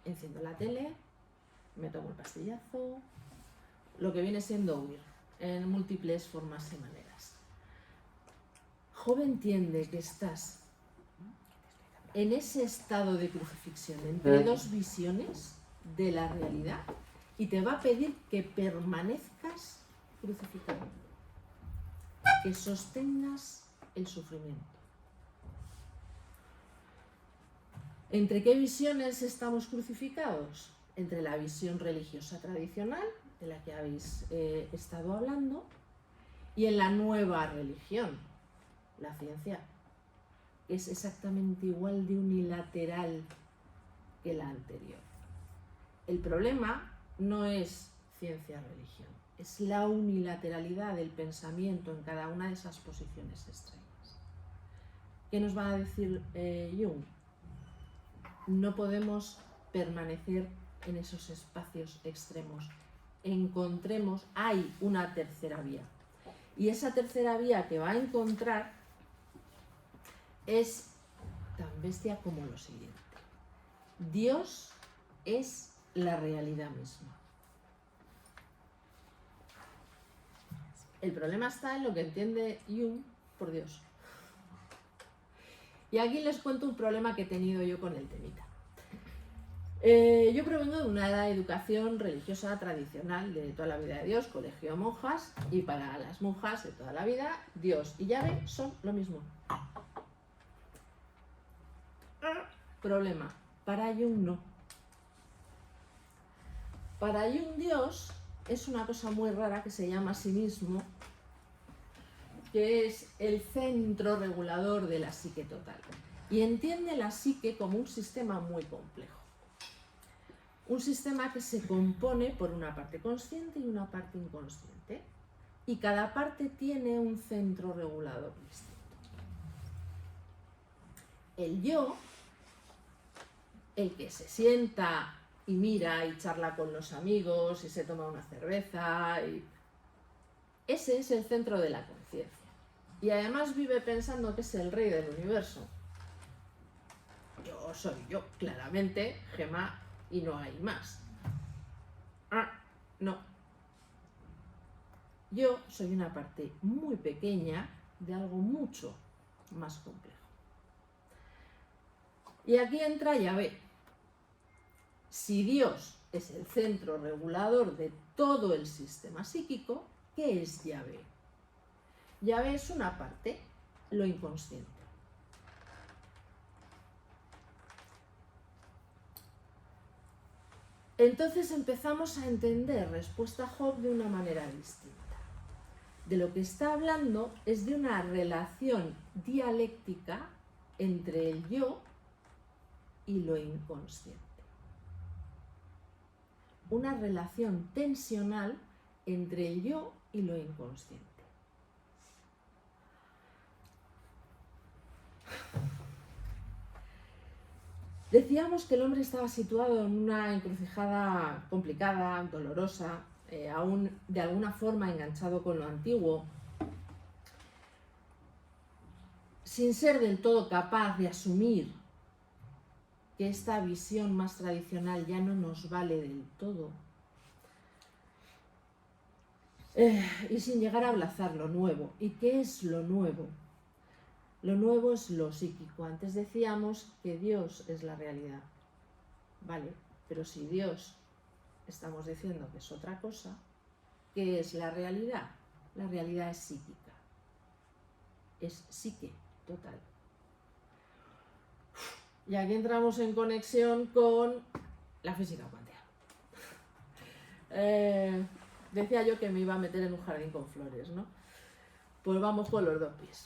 Enciendo la tele, me tomo el pastillazo, lo que viene siendo huir en múltiples formas y maneras. Job entiende que estás en ese estado de crucifixión entre dos visiones de la realidad y te va a pedir que permanezcas crucificado, que sostengas el sufrimiento. ¿Entre qué visiones estamos crucificados? Entre la visión religiosa tradicional, de la que habéis estado hablando, y en la nueva religión, la ciencia, que es exactamente igual de unilateral que la anterior. El problema no es ciencia-religión, es la unilateralidad del pensamiento en cada una de esas posiciones extremas. ¿Qué nos va a decir Jung? No podemos permanecer en esos espacios extremos. Encontremos, hay una tercera vía. Y esa tercera vía que va a encontrar es tan bestia como lo siguiente. Dios es la realidad misma. El problema está en lo que entiende Jung por Dios. Y aquí les cuento un problema que he tenido yo con el temita. Yo provengo de una educación religiosa tradicional de toda la vida de Dios, colegio de monjas, y para las monjas de toda la vida, Dios y Yahvé son lo mismo. Problema, para Jung no. Para Jung Dios es una cosa muy rara que se llama a sí mismo, que es el centro regulador de la psique total. Y entiende la psique como un sistema muy complejo. Un sistema que se compone por una parte consciente y una parte inconsciente. Y cada parte tiene un centro regulador distinto. El yo, el que se sienta y mira y charla con los amigos y se toma una cerveza, ese es el centro de la conciencia. Y además vive pensando que es el rey del universo. Yo soy yo, claramente, Gemma, y no hay más. No. Yo soy una parte muy pequeña de algo mucho más complejo. Y aquí entra Yahvé. Si Dios es el centro regulador de todo el sistema psíquico, ¿qué es Yahvé? Yahvé es una parte, lo inconsciente. Entonces empezamos a entender Respuesta a Job de una manera distinta. De lo que está hablando es de una relación dialéctica entre el yo y lo inconsciente. Una relación tensional entre el yo y lo inconsciente. Decíamos que el hombre estaba situado en una encrucijada complicada, dolorosa, aún de alguna forma enganchado con lo antiguo, sin ser del todo capaz de asumir que esta visión más tradicional ya no nos vale del todo, y sin llegar a abrazar lo nuevo. ¿Y qué es lo nuevo? Lo nuevo es lo psíquico. Antes decíamos que Dios es la realidad. Vale, pero si Dios estamos diciendo que es otra cosa, ¿qué es la realidad? La realidad es psíquica. Es psique total. Y aquí entramos en conexión con la física cuántica. Decía yo que me iba a meter en un jardín con flores, ¿no? Pues vamos con los dos pies.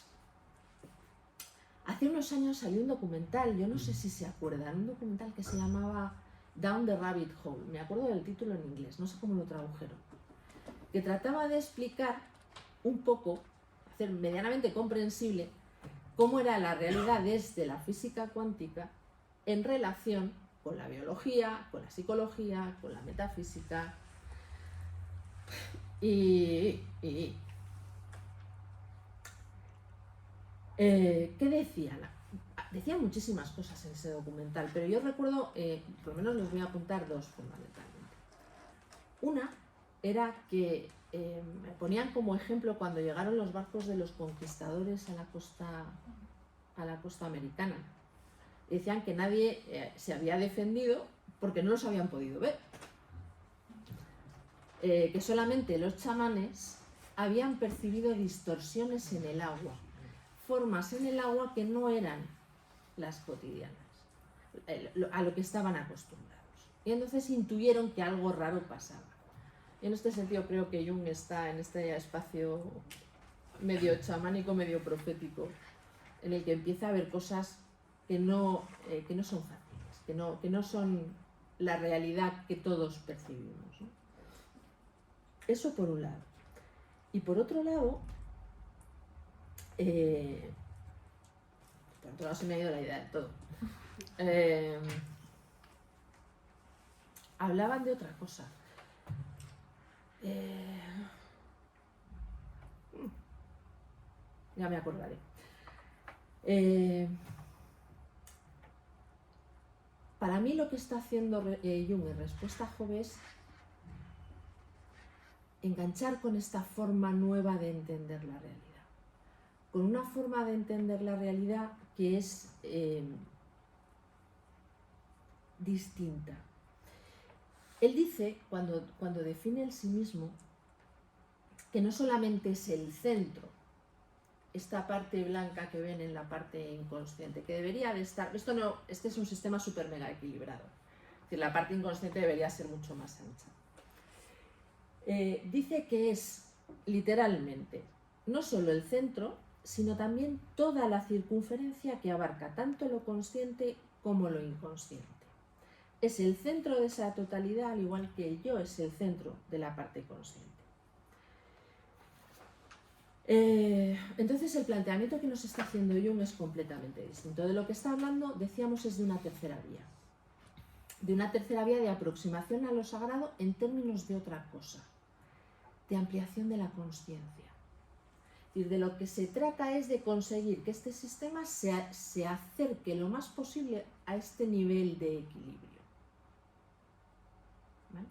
Hace unos años salió un documental, yo no sé si se acuerdan, un documental que se llamaba Down the Rabbit Hole, me acuerdo del título en inglés, no sé cómo lo tradujeron, que trataba de explicar un poco, hacer medianamente comprensible, cómo era la realidad desde la física cuántica en relación con la biología, con la psicología, con la metafísica ¿qué decía? Decía muchísimas cosas en ese documental, pero yo recuerdo, por lo menos les voy a apuntar dos fundamentalmente. Una era que me ponían como ejemplo cuando llegaron los barcos de los conquistadores a la costa americana. Decían que nadie se había defendido porque no los habían podido ver. Que solamente los chamanes habían percibido distorsiones en el agua, formas en el agua que no eran las cotidianas, a lo que estaban acostumbrados. Y entonces intuyeron que algo raro pasaba. Y en este sentido creo que Jung está en este espacio medio chamánico, medio profético, en el que empieza a ver cosas que no son fáciles, que no son la realidad que todos percibimos, ¿no? Eso por un lado. Y por otro lado, se me ha ido la idea de todo. Hablaban de otra cosa. Ya me acordaré. Para mí lo que está haciendo Jung en Respuesta a Job es enganchar con esta forma nueva de entender la realidad, con una forma de entender la realidad que es distinta. Él dice, cuando define el sí mismo, que no solamente es el centro, esta parte blanca que ven en la parte inconsciente, que debería de estar, este es un sistema súper mega equilibrado, es decir, la parte inconsciente debería ser mucho más ancha. Dice que es literalmente no solo el centro, sino también toda la circunferencia que abarca tanto lo consciente como lo inconsciente. Es el centro de esa totalidad, al igual que el yo es el centro de la parte consciente. Entonces el planteamiento que nos está haciendo Jung es completamente distinto. De lo que está hablando, decíamos, es de una tercera vía. De una tercera vía de aproximación a lo sagrado en términos de otra cosa. de ampliación de la consciencia. Y de lo que se trata es de conseguir que este sistema se acerque lo más posible a este nivel de equilibrio. ¿Vale?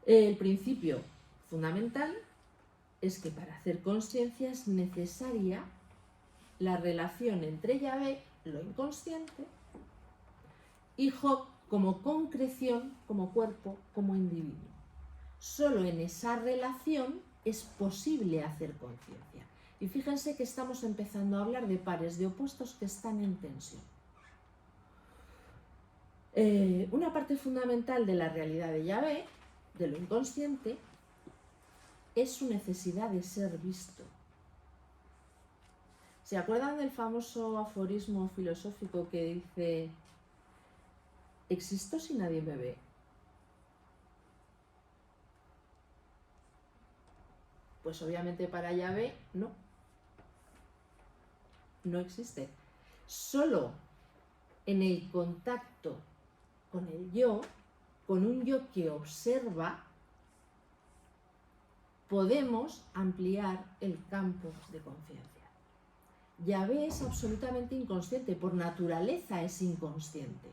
El principio fundamental es que para hacer conciencia es necesaria la relación entre Yahvé, lo inconsciente, y Job como concreción, como cuerpo, como individuo. Solo en esa relación es posible hacer conciencia. Y fíjense que estamos empezando a hablar de pares de opuestos que están en tensión. Una parte fundamental de la realidad de Yahvé, de lo inconsciente, es su necesidad de ser visto. ¿Se acuerdan del famoso aforismo filosófico que dice: existo si nadie me ve? Pues obviamente para Yahvé no existe. Solo en el contacto con el yo, con un yo que observa, podemos ampliar el campo de conciencia. Yahvé es absolutamente inconsciente, por naturaleza es inconsciente.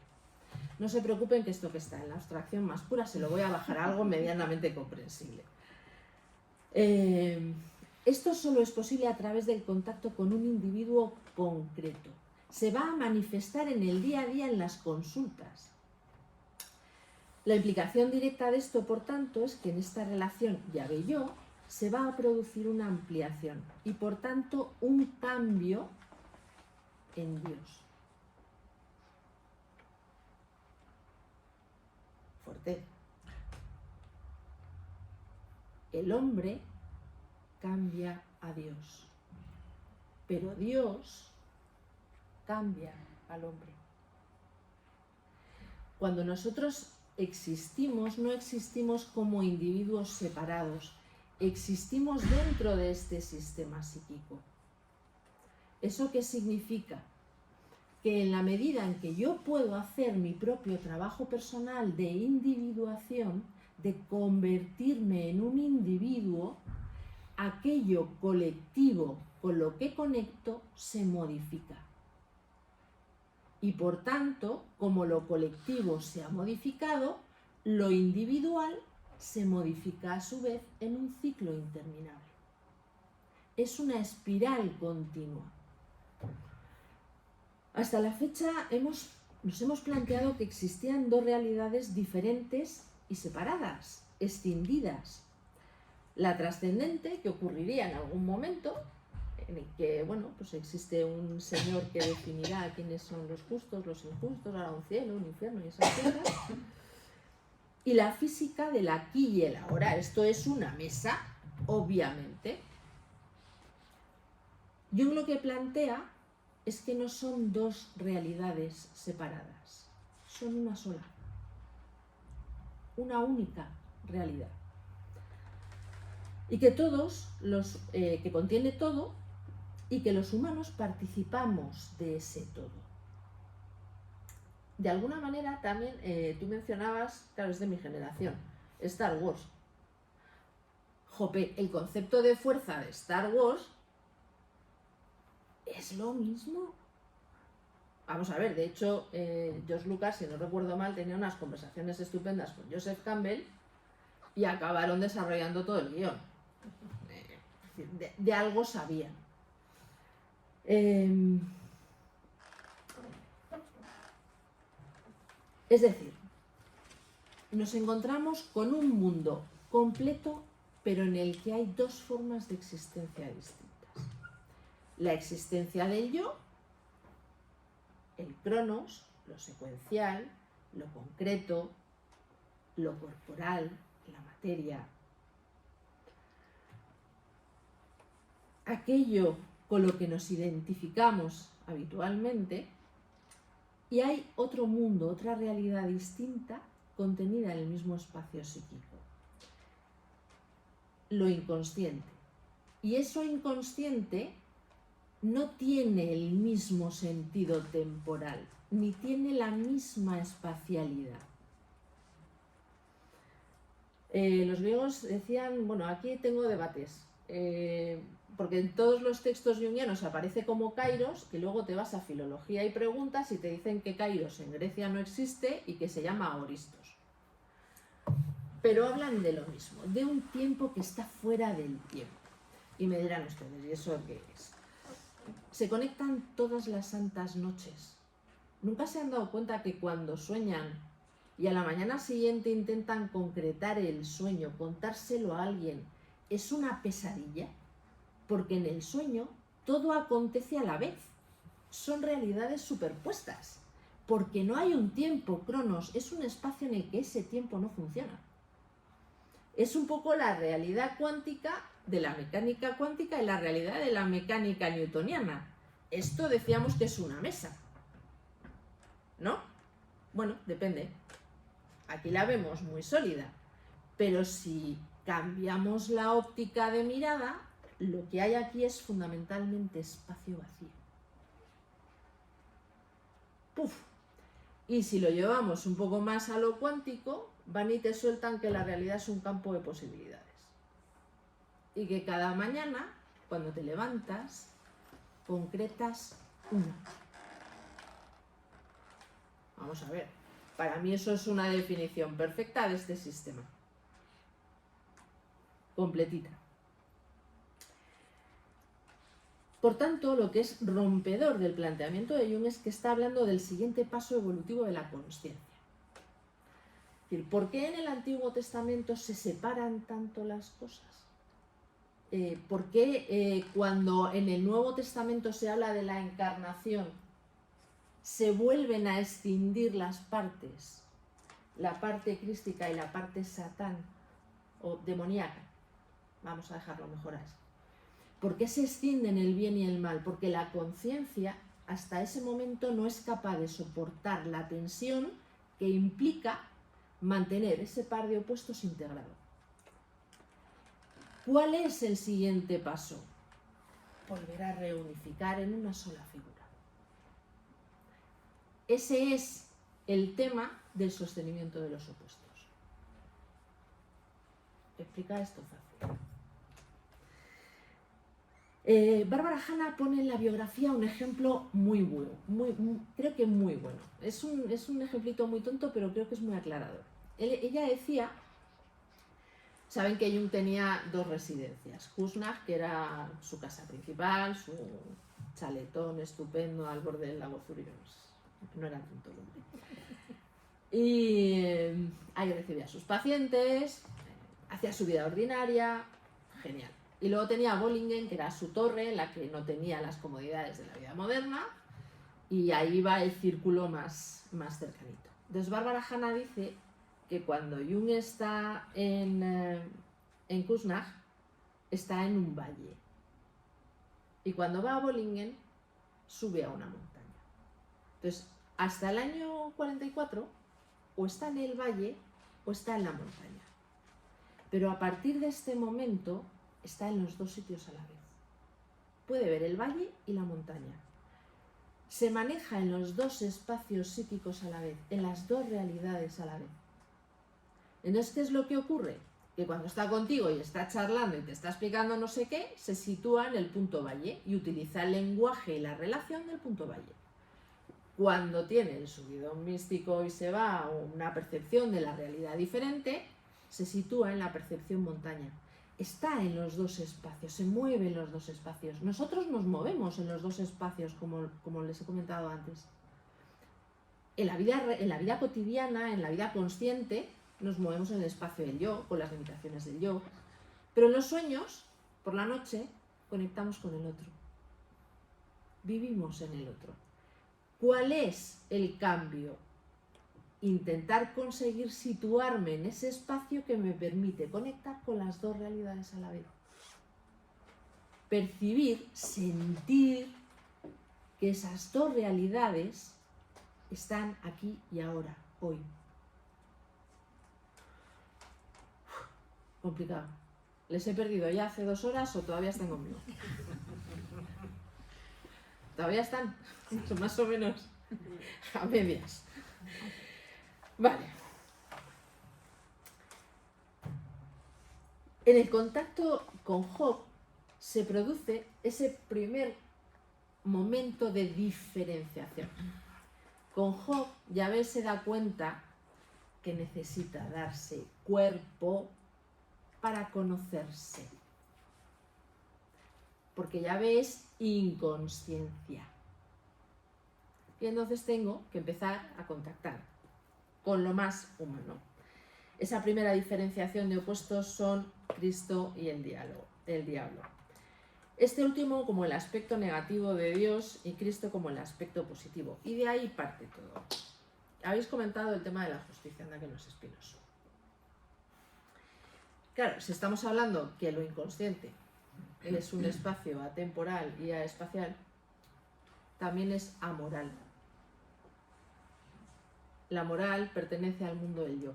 No se preocupen que esto que está en la abstracción más pura se lo voy a bajar a algo medianamente comprensible. Esto solo es posible a través del contacto con un individuo concreto. Se va a manifestar en el día a día en las consultas. La implicación directa de esto, por tanto, es que en esta relación Yahvé-yo se va a producir una ampliación y, por tanto, un cambio en Dios. Fuerte. El hombre cambia a Dios, pero Dios cambia al hombre. Cuando nosotros existimos, no existimos como individuos separados, existimos dentro de este sistema psíquico. ¿Eso qué significa? Que en la medida en que yo puedo hacer mi propio trabajo personal de individuación, de convertirme en un individuo, aquello colectivo con lo que conecto se modifica. Y por tanto, como lo colectivo se ha modificado, lo individual se modifica a su vez en un ciclo interminable. Es una espiral continua. Hasta la fecha nos hemos planteado que existían dos realidades diferentes y separadas, escindidas. La trascendente, que ocurriría en algún momento, en el que, bueno, pues existe un señor que definirá quiénes son los justos, los injustos, habrá un cielo, un infierno y esas cosas. Y la física del aquí y el ahora. Esto es una mesa, obviamente. Jung lo que plantea es que no son dos realidades separadas, son una sola, una única realidad. Y que que contiene todo, y que los humanos participamos de ese todo. De alguna manera también, tú mencionabas, claro, es de mi generación, Star Wars. Jope, el concepto de fuerza de Star Wars es lo mismo. Vamos a ver, de hecho, George Lucas, si no recuerdo mal, tenía unas conversaciones estupendas con Joseph Campbell y acabaron desarrollando todo el guión. De algo sabían. Es decir, nos encontramos con un mundo completo, pero en el que hay dos formas de existencia distintas. La existencia del yo, el cronos, lo secuencial, lo concreto, lo corporal, la materia. Aquello con lo que nos identificamos habitualmente, y hay otro mundo, otra realidad distinta contenida en el mismo espacio psíquico. Lo inconsciente. Y eso inconsciente no tiene el mismo sentido temporal, ni tiene la misma espacialidad. Los griegos decían, bueno, aquí tengo debates, porque en todos los textos junguianos aparece como Kairos, que luego te vas a filología y preguntas y te dicen que Kairos en Grecia no existe y que se llama Agoristos. Pero hablan de lo mismo, de un tiempo que está fuera del tiempo. Y me dirán ustedes, ¿y eso qué es? Se conectan todas las santas noches. ¿Nunca se han dado cuenta que cuando sueñan y a la mañana siguiente intentan concretar el sueño, contárselo a alguien, es una pesadilla? Porque en el sueño todo acontece a la vez. Son realidades superpuestas. Porque no hay un tiempo, cronos, es un espacio en el que ese tiempo no funciona. Es un poco la realidad cuántica de la mecánica cuántica y la realidad de la mecánica newtoniana. Esto decíamos que es una mesa, ¿no? Bueno, depende. Aquí la vemos muy sólida, pero si cambiamos la óptica de mirada, lo que hay aquí es fundamentalmente espacio vacío. ¡Puf! Y si lo llevamos un poco más a lo cuántico, van y te sueltan que la realidad es un campo de posibilidades. Y que cada mañana, cuando te levantas, concretas una. Vamos a ver, para mí eso es una definición perfecta de este sistema. Completita. Por tanto, lo que es rompedor del planteamiento de Jung es que está hablando del siguiente paso evolutivo de la consciencia. Es decir, ¿por qué en el Antiguo Testamento se separan tanto las cosas? ¿Por qué cuando en el Nuevo Testamento se habla de la encarnación se vuelven a escindir las partes, la parte crística y la parte satán o demoníaca? Vamos a dejarlo mejor así. ¿Por qué se escinden el bien y el mal? Porque la conciencia hasta ese momento no es capaz de soportar la tensión que implica mantener ese par de opuestos integrado. ¿Cuál es el siguiente paso? Volver a reunificar en una sola figura. Ese es el tema del sostenimiento de los opuestos. Explica esto fácil. Bárbara Hanna pone en la biografía un ejemplo muy bueno, creo que muy bueno. Es un ejemplito muy tonto, pero creo que es muy aclarador. Ella decía, saben que Jung tenía dos residencias, Kusnacht, que era su casa principal, su chaletón estupendo al borde del lago Zurich, no era tonto el hombre. Y ahí recibía a sus pacientes, hacía su vida ordinaria, genial. Y luego tenía Bollingen, que era su torre, en la que no tenía las comodidades de la vida moderna, y ahí va el círculo más cercanito. Entonces Bárbara Hanna dice que cuando Jung está en Kusnacht, está en un valle. Y cuando va a Bollingen, sube a una montaña. Entonces, hasta el año 44, o está en el valle o está en la montaña. Pero a partir de este momento, está en los dos sitios a la vez. Puede ver el valle y la montaña. Se maneja en los dos espacios psíquicos a la vez, en las dos realidades a la vez. Entonces, ¿qué es lo que ocurre? Que cuando está contigo y está charlando y te está explicando no sé qué, se sitúa en el punto valle y utiliza el lenguaje y la relación del punto valle. Cuando tiene el subidón místico y se va a una percepción de la realidad diferente, se sitúa en la percepción montaña. Está en los dos espacios, se mueve en los dos espacios. Nosotros nos movemos en los dos espacios, como les he comentado antes. En la vida cotidiana, en la vida consciente, nos movemos en el espacio del yo, con las limitaciones del yo. Pero en los sueños, por la noche, conectamos con el otro. Vivimos en el otro. ¿Cuál es el cambio? Intentar conseguir situarme en ese espacio que me permite conectar con las dos realidades a la vez. Percibir, sentir que esas dos realidades están aquí y ahora, hoy. Complicado. ¿Les he perdido ya hace 2 horas o todavía están conmigo? ¿Todavía están? Más o menos a medias. Vale. En el contacto con Job se produce ese primer momento de diferenciación. Con Job, Yahvé se da cuenta que necesita darse cuerpo para conocerse. Porque Yahvé es inconsciencia. Y entonces tengo que empezar a contactar con lo más humano. Esa primera diferenciación de opuestos son Cristo y el diablo. Este último como el aspecto negativo de Dios y Cristo como el aspecto positivo. Y de ahí parte todo. Habéis comentado el tema de la justicia, anda que no es espinoso. Claro, si estamos hablando que lo inconsciente es un espacio atemporal y aespacial, también es amoral. La moral pertenece al mundo del yo.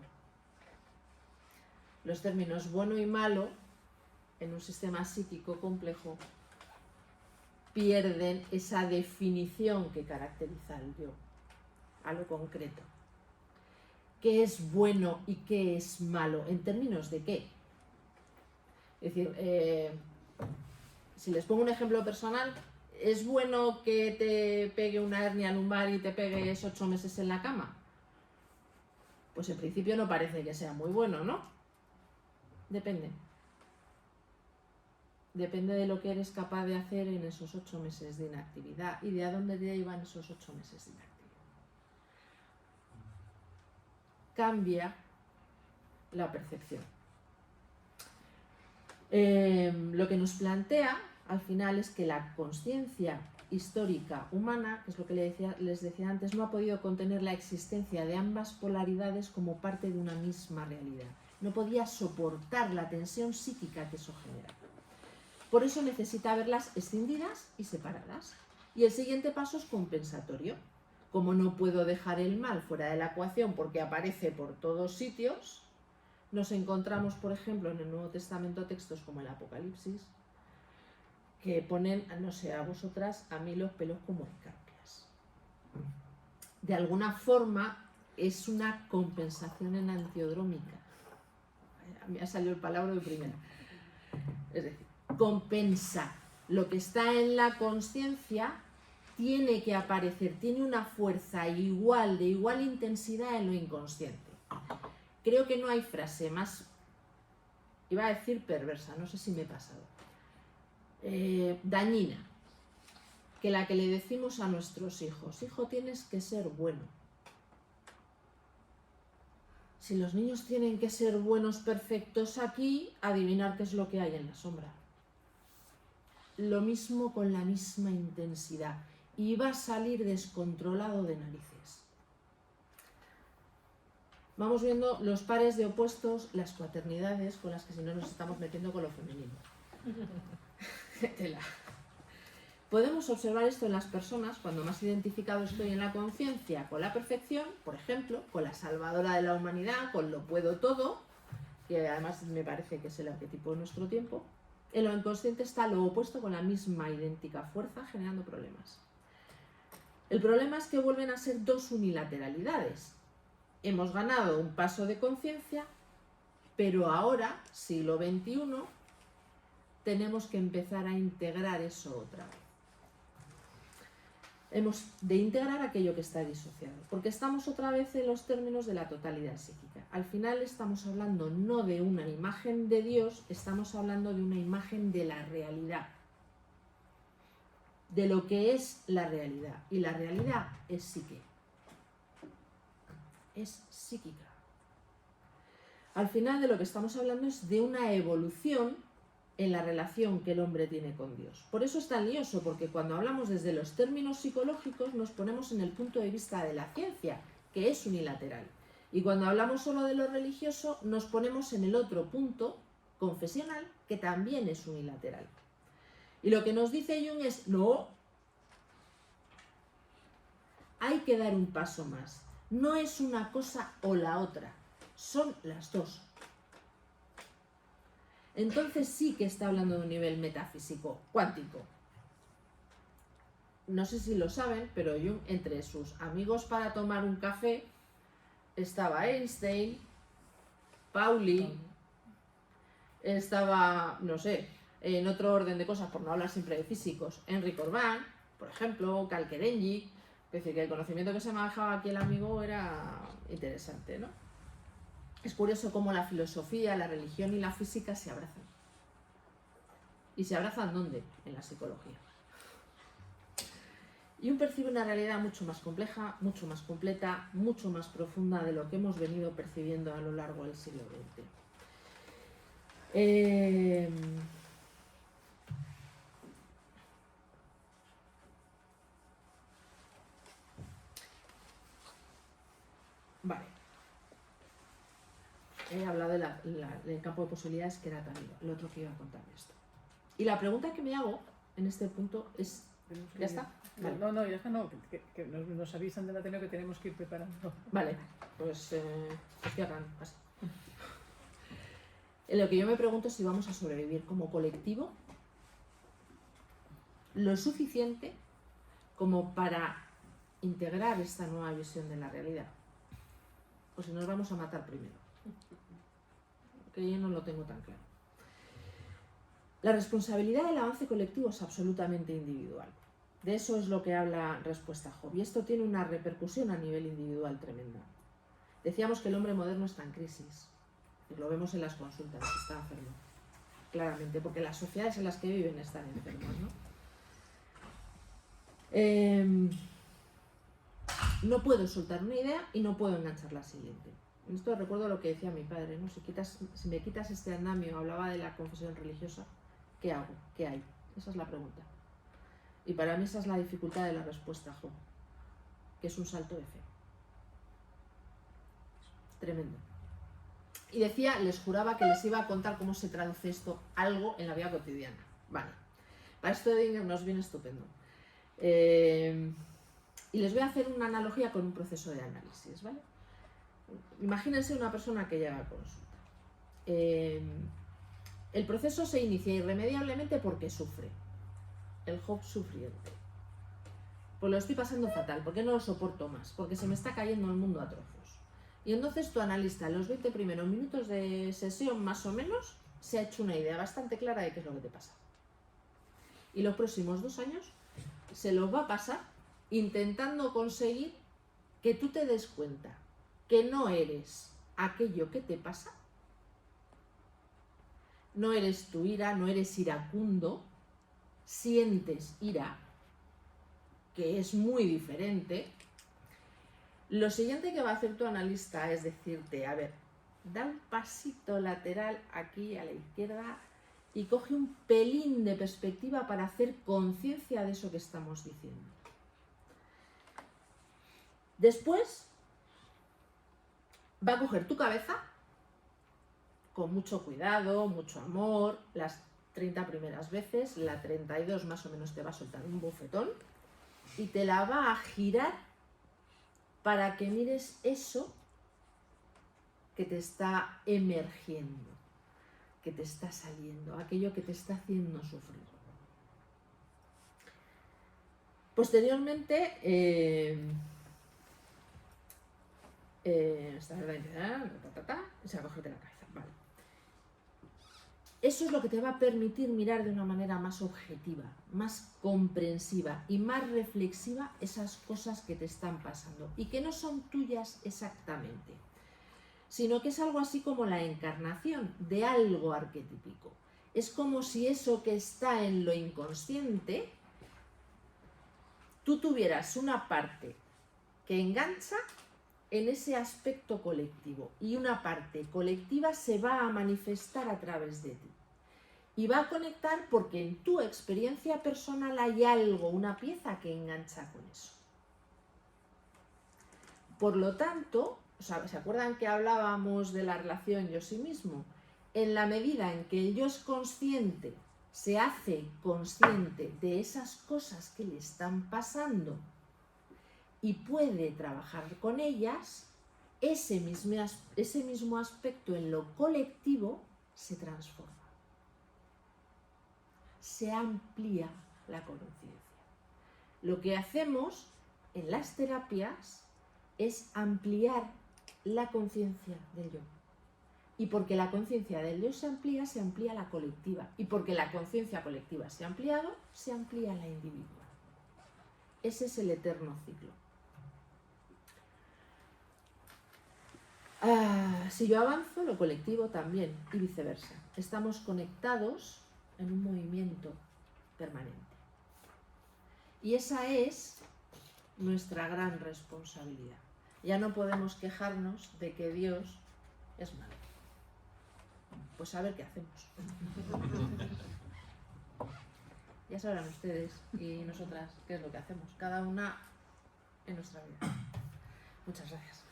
Los términos bueno y malo en un sistema psíquico complejo pierden esa definición que caracteriza al yo, a lo concreto. ¿Qué es bueno y qué es malo? ¿En términos de qué? Es decir, si les pongo un ejemplo personal, ¿es bueno que te pegue una hernia lumbar y te pegues 8 meses en la cama? Pues en principio no parece que sea muy bueno, ¿no? Depende. Depende de lo que eres capaz de hacer en esos 8 meses de inactividad y de a dónde te llevan esos 8 meses de inactividad. Cambia la percepción. Lo que nos plantea al final es que la consciencia histórica humana, que es lo que les decía antes, no ha podido contener la existencia de ambas polaridades como parte de una misma realidad. No podía soportar la tensión psíquica que eso genera. Por eso necesita verlas escindidas y separadas. Y el siguiente paso es compensatorio. Como no puedo dejar el mal fuera de la ecuación porque aparece por todos sitios, nos encontramos, por ejemplo, en el Nuevo Testamento textos como el Apocalipsis, que ponen, no sé, a vosotras, a mí los pelos como escarpias. De alguna forma es una compensación enantiodrómica. A mí ha salido el palabra de primera. Es decir, compensa. Lo que está en la consciencia tiene que aparecer, tiene una fuerza igual, de igual intensidad en lo inconsciente. Creo que no hay frase más, iba a decir perversa, no sé si me he pasado, dañina, que la que le decimos a nuestros hijos: hijo, tienes que ser bueno. Si los niños tienen que ser buenos, perfectos aquí, adivinar qué es lo que hay en la sombra. Lo mismo con la misma intensidad. Y va a salir descontrolado de narices. Vamos viendo los pares de opuestos, las cuaternidades, con las que si no nos estamos metiendo con lo femenino. Tela. Podemos observar esto en las personas cuando más identificado estoy en la conciencia con la perfección, por ejemplo, con la salvadora de la humanidad, con lo puedo todo, que además me parece que es el arquetipo de nuestro tiempo. En lo inconsciente está lo opuesto con la misma idéntica fuerza generando problemas. El problema es que vuelven a ser dos unilateralidades. Hemos ganado un paso de conciencia, pero ahora, siglo XXI, tenemos que empezar a integrar eso otra vez. Hemos de integrar aquello que está disociado, porque estamos otra vez en los términos de la totalidad psíquica. Al final estamos hablando no de una imagen de Dios, estamos hablando de una imagen de la realidad, de lo que es la realidad. Y la realidad es psique. Es psíquica. Al final de lo que estamos hablando es de una evolución en la relación que el hombre tiene con Dios. Por eso es tan lioso, porque cuando hablamos desde los términos psicológicos nos ponemos en el punto de vista de la ciencia, que es unilateral. Y cuando hablamos solo de lo religioso nos ponemos en el otro punto, confesional, que también es unilateral. Y lo que nos dice Jung es, no, hay que dar un paso más. No es una cosa o la otra, son las dos. Entonces sí que está hablando de un nivel metafísico, cuántico. No sé si lo saben, pero Jung, entre sus amigos para tomar un café, estaba Einstein, Pauli, estaba, no sé, en otro orden de cosas, por no hablar siempre de físicos, Henry Corbin, por ejemplo, Cal Kerenyi. Es decir, que el conocimiento que se manejaba aquí el amigo era interesante, ¿no? Es curioso cómo la filosofía, la religión y la física se abrazan. ¿Y se abrazan dónde? En la psicología. Y uno percibe una realidad mucho más compleja, mucho más completa, mucho más profunda de lo que hemos venido percibiendo a lo largo del siglo XX. Vale. He hablado del campo de posibilidades que era también lo otro que iba a contar de esto. Y la pregunta que me hago en este punto es... ¿Ya está? Vale. No, ya está, no, que nos avisan del Ateneo que tenemos que ir preparando. Vale, pues estoy acá casi. Lo que yo me pregunto es si vamos a sobrevivir como colectivo lo suficiente como para integrar esta nueva visión de la realidad. O si nos vamos a matar primero. Que yo no lo tengo tan claro. La responsabilidad del avance colectivo es absolutamente individual. De eso es lo que habla Respuesta Job. Y esto tiene una repercusión a nivel individual tremenda. Decíamos que el hombre moderno está en crisis. Y lo vemos en las consultas, está enfermo. Claramente, porque las sociedades en las que viven están enfermas, ¿no? No puedo soltar una idea y no puedo enganchar la siguiente. En esto recuerdo lo que decía mi padre, ¿no? Si me quitas este andamio, hablaba de la confesión religiosa, ¿qué hago? ¿Qué hay? Esa es la pregunta. Y para mí esa es la dificultad de la respuesta, Job, que es un salto de fe. Tremendo. Y decía, les juraba que les iba a contar cómo se traduce esto algo en la vida cotidiana. Vale. Para esto Edinger nos viene estupendo. Y les voy a hacer una analogía con un proceso de análisis, ¿vale? Imagínense una persona que llega a consulta. El proceso se inicia irremediablemente porque sufre. El Job sufriente. Pues lo estoy pasando fatal, porque no lo soporto más, porque se me está cayendo el mundo a trozos. Y entonces tu analista, en los 20 primeros minutos de sesión más o menos, se ha hecho una idea bastante clara de qué es lo que te pasa. Y los próximos 2 años se los va a pasar intentando conseguir que tú te des cuenta que no eres aquello que te pasa, no eres tu ira, no eres iracundo, sientes ira, que es muy diferente. Lo siguiente que va a hacer tu analista es decirte, a ver, da un pasito lateral aquí a la izquierda y coge un pelín de perspectiva para hacer conciencia de eso que estamos diciendo. Después va a coger tu cabeza con mucho cuidado, mucho amor, las 30 primeras veces, la 32 más o menos te va a soltar un bofetón y te la va a girar para que mires eso que te está emergiendo, que te está saliendo, aquello que te está haciendo sufrir. Posteriormente, se va a cogerte la cabeza. Vale. Eso es lo que te va a permitir mirar de una manera más objetiva, más comprensiva y más reflexiva esas cosas que te están pasando y que no son tuyas exactamente, sino que es algo así como la encarnación de algo arquetípico. Es como si eso que está en lo inconsciente, tú tuvieras una parte que engancha en ese aspecto colectivo y una parte colectiva se va a manifestar a través de ti. Y va a conectar porque en tu experiencia personal hay algo, una pieza que engancha con eso. Por lo tanto, ¿se acuerdan que hablábamos de la relación yo-sí mismo? En la medida en que el yo es consciente, se hace consciente de esas cosas que le están pasando y puede trabajar con ellas, ese mismo aspecto en lo colectivo se transforma. Se amplía la conciencia. Lo que hacemos en las terapias es ampliar la conciencia del yo. Y porque la conciencia del Dios se amplía la colectiva. Y porque la conciencia colectiva se ha ampliado, se amplía la individual. Ese es el eterno ciclo. Si yo avanzo, lo colectivo también, y viceversa. Estamos conectados en un movimiento permanente. Y esa es nuestra gran responsabilidad. Ya no podemos quejarnos de que Dios es malo. Pues a ver qué hacemos. Ya sabrán ustedes y nosotras qué es lo que hacemos, cada una en nuestra vida. Muchas gracias.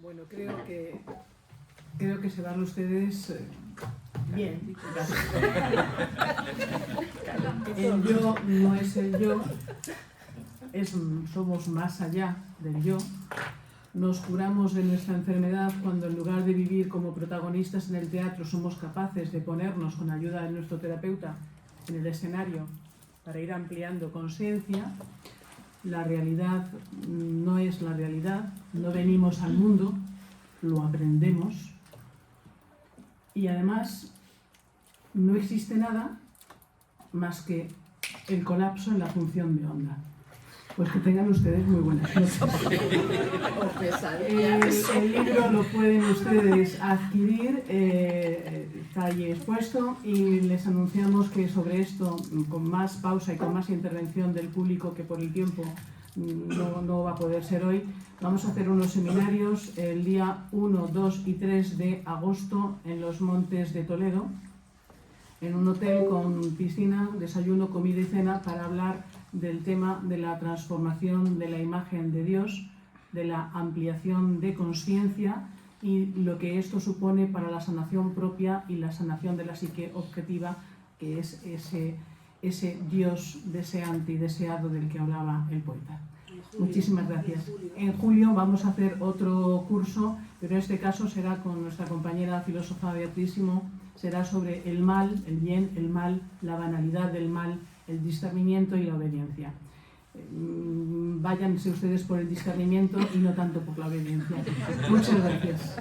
Bueno, creo que se van ustedes bien. El yo no es el yo, somos más allá del yo. Nos curamos de nuestra enfermedad cuando en lugar de vivir como protagonistas en el teatro somos capaces de ponernos con ayuda de nuestro terapeuta en el escenario para ir ampliando conciencia. La realidad no es la realidad, no venimos al mundo, lo aprendemos y además no existe nada más que el colapso en la función de onda. Pues que tengan ustedes muy buenas noches. El libro lo pueden ustedes adquirir, está allí expuesto, y les anunciamos que sobre esto, con más pausa y con más intervención del público, que por el tiempo no va a poder ser hoy, vamos a hacer unos seminarios el día 1, 2 y 3 de agosto en los Montes de Toledo, en un hotel con piscina, desayuno, comida y cena, para hablar del tema de la transformación de la imagen de Dios, de la ampliación de conciencia y lo que esto supone para la sanación propia y la sanación de la psique objetiva, que es ese Dios deseante y deseado del que hablaba el poeta. Muchísimas gracias. En julio vamos a hacer otro curso, pero en este caso será con nuestra compañera filósofa Beatriz Simó. Será sobre el mal, el bien, el mal, la banalidad del mal, el discernimiento y la obediencia. Váyanse ustedes por el discernimiento y no tanto por la obediencia. Muchas gracias.